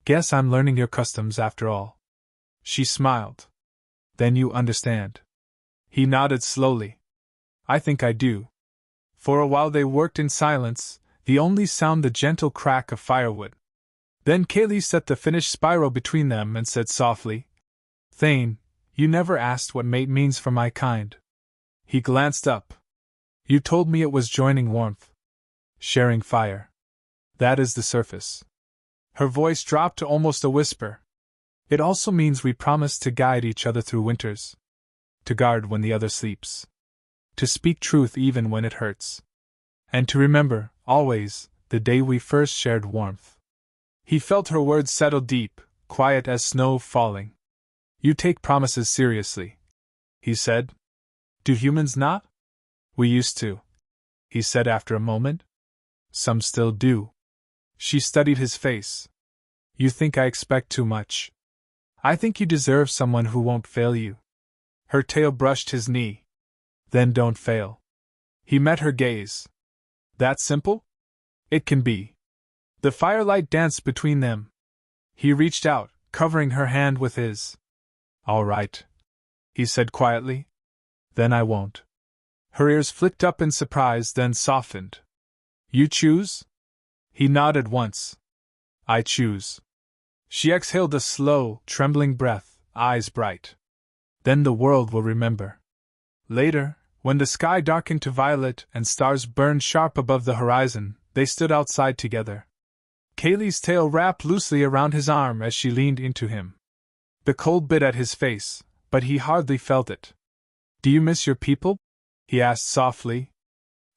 Guess I'm learning your customs after all." She smiled. "Then you understand." He nodded slowly. "I think I do." For a while they worked in silence, the only sound the gentle crack of firewood. Then Kaylee set the finished spiral between them and said softly, "Thane, you never asked what mate means for my kind." He glanced up. "You told me it was joining warmth. Sharing fire. That is the surface." Her voice dropped to almost a whisper. "It also means we promise to guide each other through winters. To guard when the other sleeps. To speak truth even when it hurts. And to remember, always, the day we first shared warmth." He felt her words settle deep, quiet as snow falling. "You take promises seriously," he said. "Do humans not?" "We used to," he said after a moment. "Some still do." She studied his face. "You think I expect too much. I think you deserve someone who won't fail you." Her tail brushed his knee. "Then don't fail." He met her gaze. "That simple?" "It can be." The firelight danced between them. He reached out, covering her hand with his. "All right," he said quietly. "Then I won't." Her ears flicked up in surprise, then softened. "You choose?" He nodded once. "I choose." She exhaled a slow, trembling breath, eyes bright. "Then the world will remember." Later, when the sky darkened to violet and stars burned sharp above the horizon, they stood outside together. Kaylee's tail wrapped loosely around his arm as she leaned into him. The cold bit at his face, but he hardly felt it. "Do you miss your people?" he asked softly.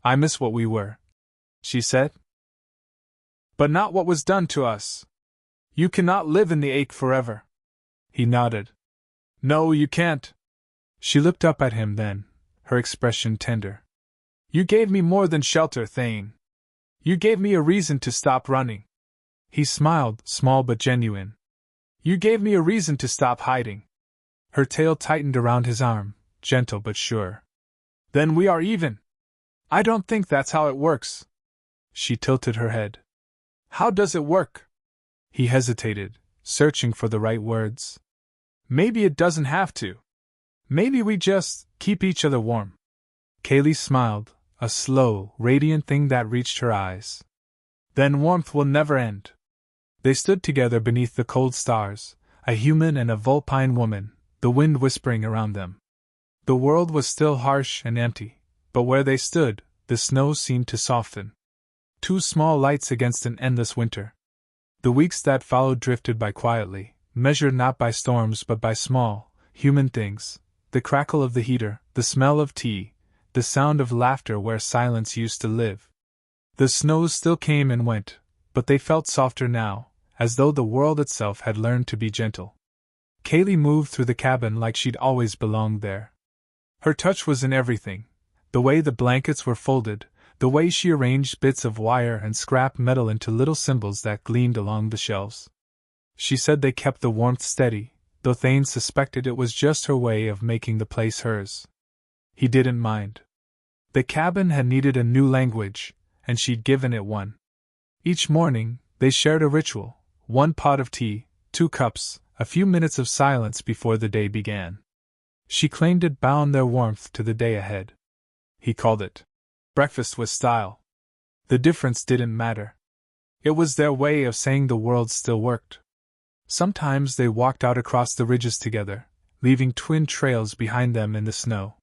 "I miss what we were," she said. "But not what was done to us. You cannot live in the ache forever." He nodded. "No, you can't." She looked up at him then, her expression tender. "You gave me more than shelter, Thane. You gave me a reason to stop running." He smiled, small but genuine. "You gave me a reason to stop hiding." Her tail tightened around his arm, gentle but sure. "Then we are even." "I don't think that's how it works." She tilted her head. "How does it work?" He hesitated, searching for the right words. "Maybe it doesn't have to. Maybe we just keep each other warm." Kaylee smiled, a slow, radiant thing that reached her eyes. "Then warmth will never end." They stood together beneath the cold stars, a human and a vulpine woman, the wind whispering around them. The world was still harsh and empty, but where they stood, the snow seemed to soften. Two small lights against an endless winter. The weeks that followed drifted by quietly, measured not by storms but by small, human things, the crackle of the heater, the smell of tea, the sound of laughter where silence used to live. The snows still came and went, but they felt softer now, as though the world itself had learned to be gentle. Kaylee moved through the cabin like she'd always belonged there. Her touch was in everything, the way the blankets were folded, the way she arranged bits of wire and scrap metal into little symbols that gleamed along the shelves. She said they kept the warmth steady, though Thane suspected it was just her way of making the place hers. He didn't mind. The cabin had needed a new language, and she'd given it one. Each morning, they shared a ritual, 1 pot of tea, 2 cups, a few minutes of silence before the day began. She claimed it bound their warmth to the day ahead. He called it breakfast with style. The difference didn't matter. It was their way of saying the world still worked. Sometimes they walked out across the ridges together, leaving twin trails behind them in the snow.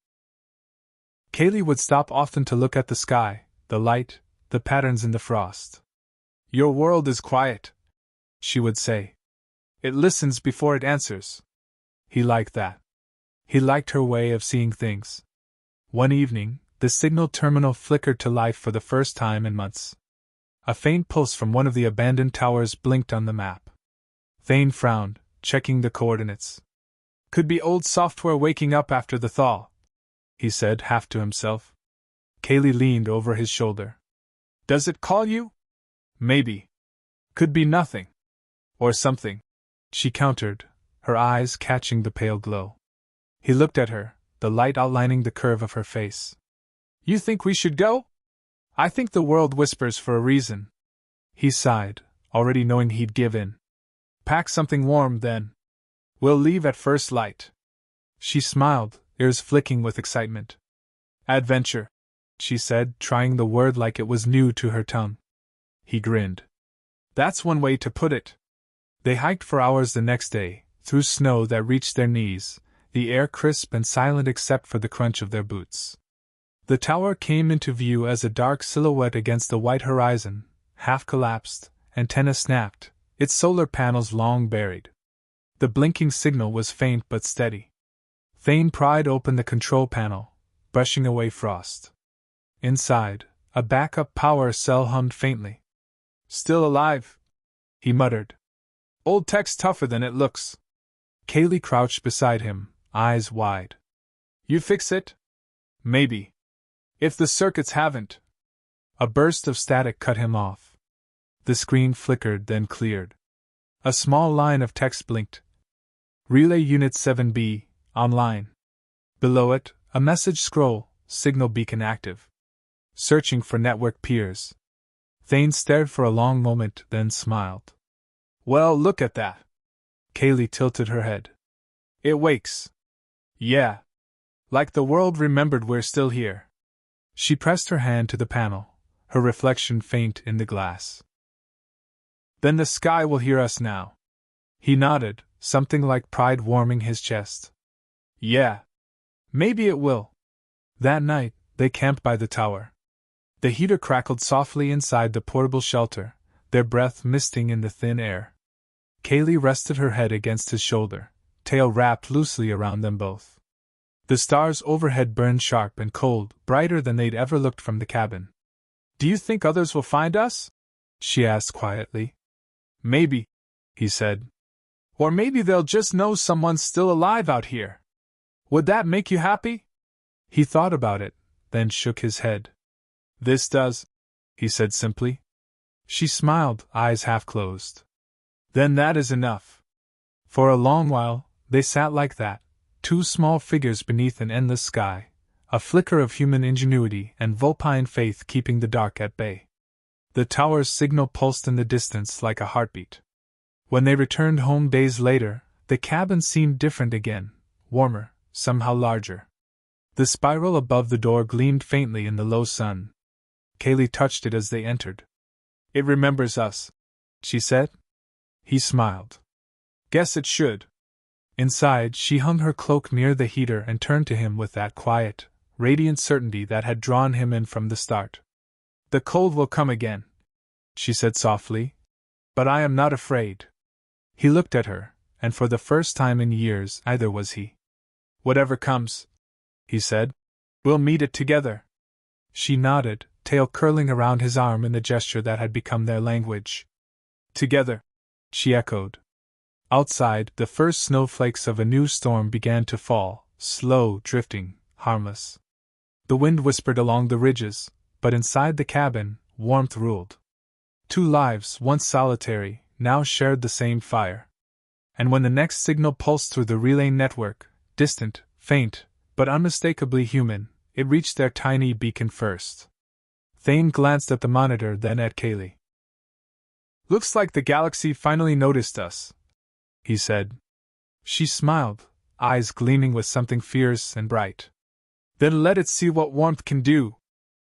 Kaylee would stop often to look at the sky, the light, the patterns in the frost. Your world is quiet, she would say. It listens before it answers. He liked that. He liked her way of seeing things. One evening, the signal terminal flickered to life for the first time in months. A faint pulse from one of the abandoned towers blinked on the map. Thane frowned, checking the coordinates. Could be old software waking up after the thaw, he said, half to himself. Kaylee leaned over his shoulder. Does it call you? Maybe. Could be nothing. Or something, she countered, her eyes catching the pale glow. He looked at her, the light outlining the curve of her face. You think we should go? I think the world whispers for a reason. He sighed, already knowing he'd give in. Pack something warm, then. We'll leave at first light. She smiled, ears flicking with excitement. Adventure, she said, trying the word like it was new to her tongue. He grinned. That's one way to put it. They hiked for hours the next day, through snow that reached their knees, the air crisp and silent except for the crunch of their boots. The tower came into view as a dark silhouette against the white horizon, half collapsed, antenna snapped, its solar panels long buried. The blinking signal was faint but steady. Thane pried open the control panel, brushing away frost. Inside, a backup power cell hummed faintly. Still alive, he muttered. Old tech's tougher than it looks. Kaylee crouched beside him, eyes wide. You fix it? Maybe. If the circuits haven't. A burst of static cut him off. The screen flickered, then cleared. A small line of text blinked. Relay Unit 7B, online. Below it, a message scroll, signal beacon active. Searching for network peers. Thane stared for a long moment, then smiled. Well, look at that. Kaylee tilted her head. It wakes. Yeah. Like the world remembered we're still here. She pressed her hand to the panel, her reflection faint in the glass. Then the sky will hear us now. He nodded, something like pride warming his chest. Yeah. Maybe it will. That night, they camped by the tower. The heater crackled softly inside the portable shelter, their breath misting in the thin air. Kaylee rested her head against his shoulder, tail wrapped loosely around them both. The stars overhead burned sharp and cold, brighter than they'd ever looked from the cabin. Do you think others will find us? She asked quietly. Maybe, he said. Or maybe they'll just know someone's still alive out here. Would that make you happy? He thought about it, then shook his head. This does, he said simply. She smiled, eyes half closed. Then that is enough. For a long while, they sat like that, two small figures beneath an endless sky, a flicker of human ingenuity and vulpine faith keeping the dark at bay. The tower's signal pulsed in the distance like a heartbeat. When they returned home days later, the cabin seemed different again, warmer, somehow larger. The spiral above the door gleamed faintly in the low sun. Kaylee touched it as they entered. It remembers us, she said. He smiled. Guess it should. Inside, she hung her cloak near the heater and turned to him with that quiet, radiant certainty that had drawn him in from the start. The cold will come again, she said softly. But I am not afraid. He looked at her, and for the first time in years either was he. Whatever comes, he said, we'll meet it together. She nodded, tail curling around his arm in the gesture that had become their language. Together, she echoed. Outside, the first snowflakes of a new storm began to fall, slow, drifting, harmless. The wind whispered along the ridges, but inside the cabin, warmth ruled. Two lives, once solitary, now shared the same fire. And when the next signal pulsed through the relay network, distant, faint, but unmistakably human, it reached their tiny beacon first. Thane glanced at the monitor, then at Kaylee. Looks like the galaxy finally noticed us, he said. She smiled, eyes gleaming with something fierce and bright. Then let it see what warmth can do.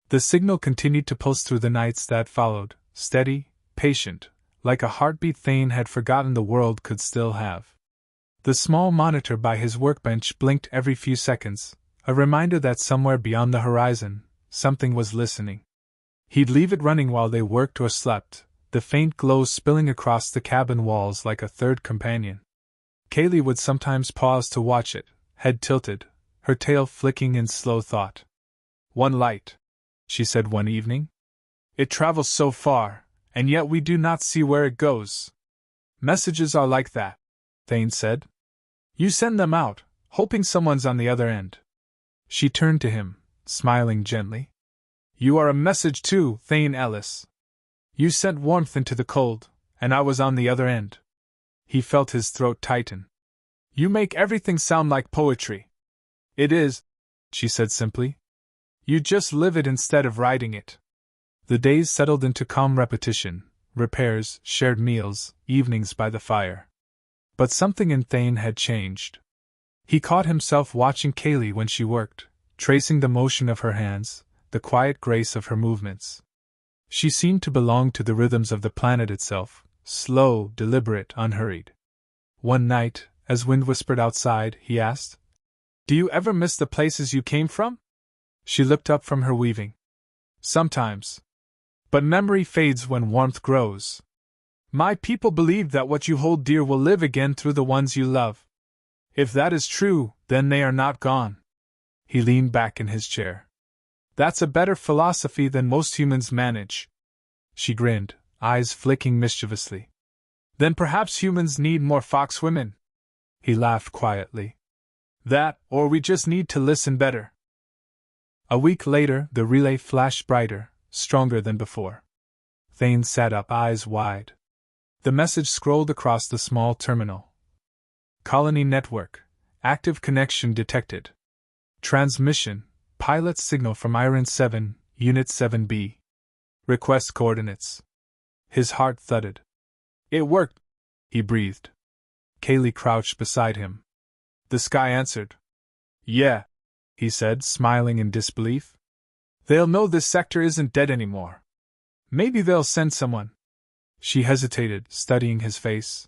The signal continued to pulse through the nights that followed, steady, patient, like a heartbeat Thane had forgotten the world could still have. The small monitor by his workbench blinked every few seconds, a reminder that somewhere beyond the horizon, something was listening. He'd leave it running while they worked or slept, the faint glow spilling across the cabin walls like a third companion. Kaylee would sometimes pause to watch it, head tilted, her tail flicking in slow thought. "One light," she said one evening. "It travels so far, and yet we do not see where it goes." "Messages are like that," Thane said. "You send them out, hoping someone's on the other end." She turned to him, smiling gently. "You are a message too, Thane Ellis. You sent warmth into the cold, and I was on the other end." He felt his throat tighten. "You make everything sound like poetry." "It is," she said simply. "You just live it instead of writing it." The days settled into calm repetition, repairs, shared meals, evenings by the fire. But something in Thane had changed. He caught himself watching Kaylee when she worked, tracing the motion of her hands, the quiet grace of her movements. She seemed to belong to the rhythms of the planet itself, slow, deliberate, unhurried. One night, as wind whispered outside, he asked, "Do you ever miss the places you came from?" She looked up from her weaving. "Sometimes. But memory fades when warmth grows. My people believe that what you hold dear will live again through the ones you love. If that is true, then they are not gone." He leaned back in his chair. "That's a better philosophy than most humans manage." She grinned, eyes flicking mischievously. "Then perhaps humans need more fox women." He laughed quietly. "That, or we just need to listen better." A week later, the relay flashed brighter, stronger than before. Thane sat up, eyes wide. The message scrolled across the small terminal. "Colony network. Active connection detected. Transmission. Pilot signal from Iron 7, Unit 7B. Request coordinates." His heart thudded. "It worked," he breathed. Kaylee crouched beside him. The sky answered. "Yeah," he said, smiling in disbelief. "They'll know this sector isn't dead anymore. Maybe they'll send someone." She hesitated, studying his face.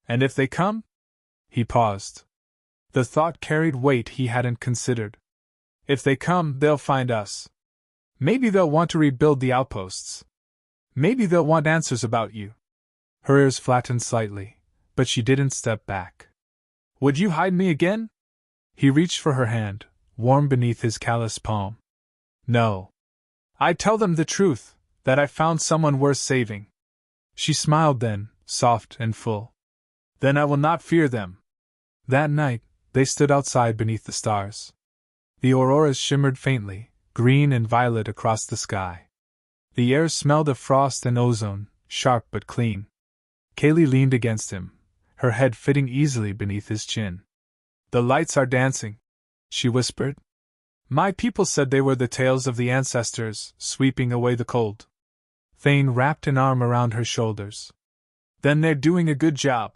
"And if they come?" He paused. The thought carried weight he hadn't considered. "If they come, they'll find us. Maybe they'll want to rebuild the outposts. Maybe they'll want answers about you." Her ears flattened slightly, but she didn't step back. "Would you hide me again?" He reached for her hand, warm beneath his callous palm. "No. I'd tell them the truth, that I found someone worth saving." She smiled then, soft and full. "Then I will not fear them." That night, they stood outside beneath the stars. The auroras shimmered faintly, green and violet across the sky. The air smelled of frost and ozone, sharp but clean. Kaylee leaned against him, her head fitting easily beneath his chin. "The lights are dancing," she whispered. "My people said they were the tails of the ancestors, sweeping away the cold." Thane wrapped an arm around her shoulders. "Then they're doing a good job."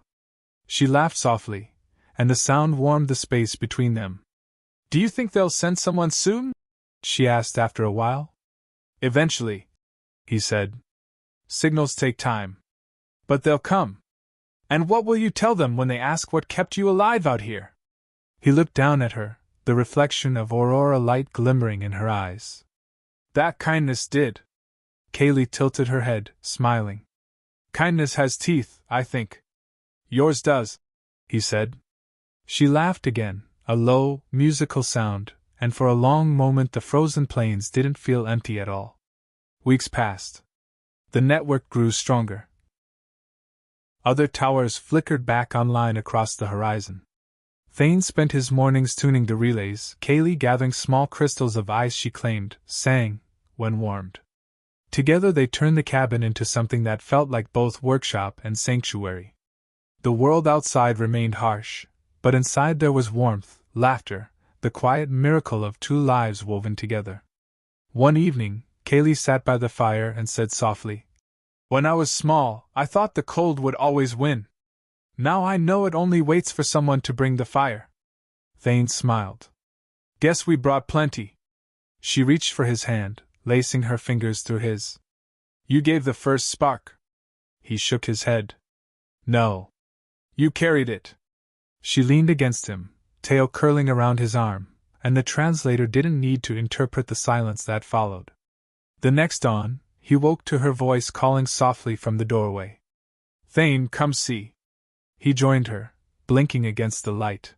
She laughed softly, and the sound warmed the space between them. "Do you think they'll send someone soon?" she asked after a while. "Eventually," he said. "Signals take time. But they'll come. And what will you tell them when they ask what kept you alive out here?" He looked down at her, the reflection of aurora light glimmering in her eyes. "That kindness did." Kaylee tilted her head, smiling. "Kindness has teeth, I think." "Yours does," he said. She laughed again, a low, musical sound, and for a long moment the frozen plains didn't feel empty at all. Weeks passed. The network grew stronger. Other towers flickered back online across the horizon. Thane spent his mornings tuning the relays, Kaylee gathering small crystals of ice she claimed, sang, when warmed. Together they turned the cabin into something that felt like both workshop and sanctuary. The world outside remained harsh, but inside there was warmth, laughter, the quiet miracle of two lives woven together. One evening, Kaylee sat by the fire and said softly, "When I was small, I thought the cold would always win. Now I know it only waits for someone to bring the fire." Thane smiled. "Guess we brought plenty." She reached for his hand, lacing her fingers through his. "You gave the first spark." He shook his head. "No. You carried it." She leaned against him, tail curling around his arm, and the translator didn't need to interpret the silence that followed. The next dawn, he woke to her voice calling softly from the doorway. Thane, come see. He joined her, blinking against the light.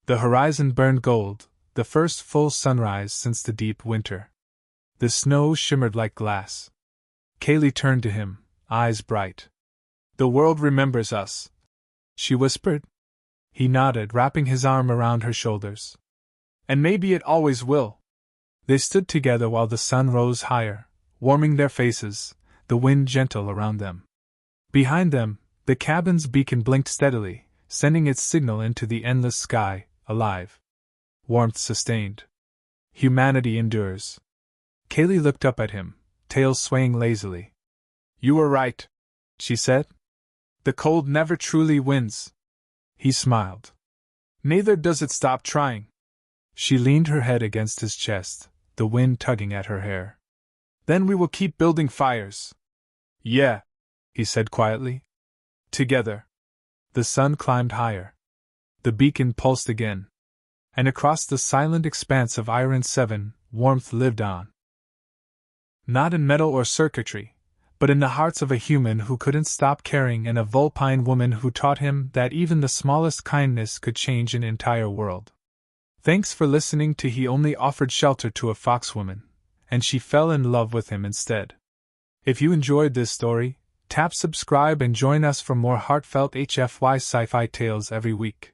The horizon burned gold, the first full sunrise since the deep winter. The snow shimmered like glass. Kaylee turned to him, eyes bright. The world remembers us, she whispered. He nodded, wrapping his arm around her shoulders. And maybe it always will. They stood together while the sun rose higher, warming their faces, the wind gentle around them. Behind them, the cabin's beacon blinked steadily, sending its signal into the endless sky, alive. Warmth sustained. Humanity endures. Kaylee looked up at him, tail swaying lazily. You were right, she said. The cold never truly wins. He smiled. Neither does it stop trying. She leaned her head against his chest, the wind tugging at her hair. Then we will keep building fires. Yeah, he said quietly. Together. The sun climbed higher. The beacon pulsed again. And across the silent expanse of Iron 7, warmth lived on. Not in metal or circuitry, but in the hearts of a human who couldn't stop caring and a Vulpine woman who taught him that even the smallest kindness could change an entire world. Thanks for listening to He Only Offered Shelter to a Foxwoman, and She Fell in Love with Him Instead. If you enjoyed this story, tap subscribe and join us for more heartfelt HFY sci-fi tales every week.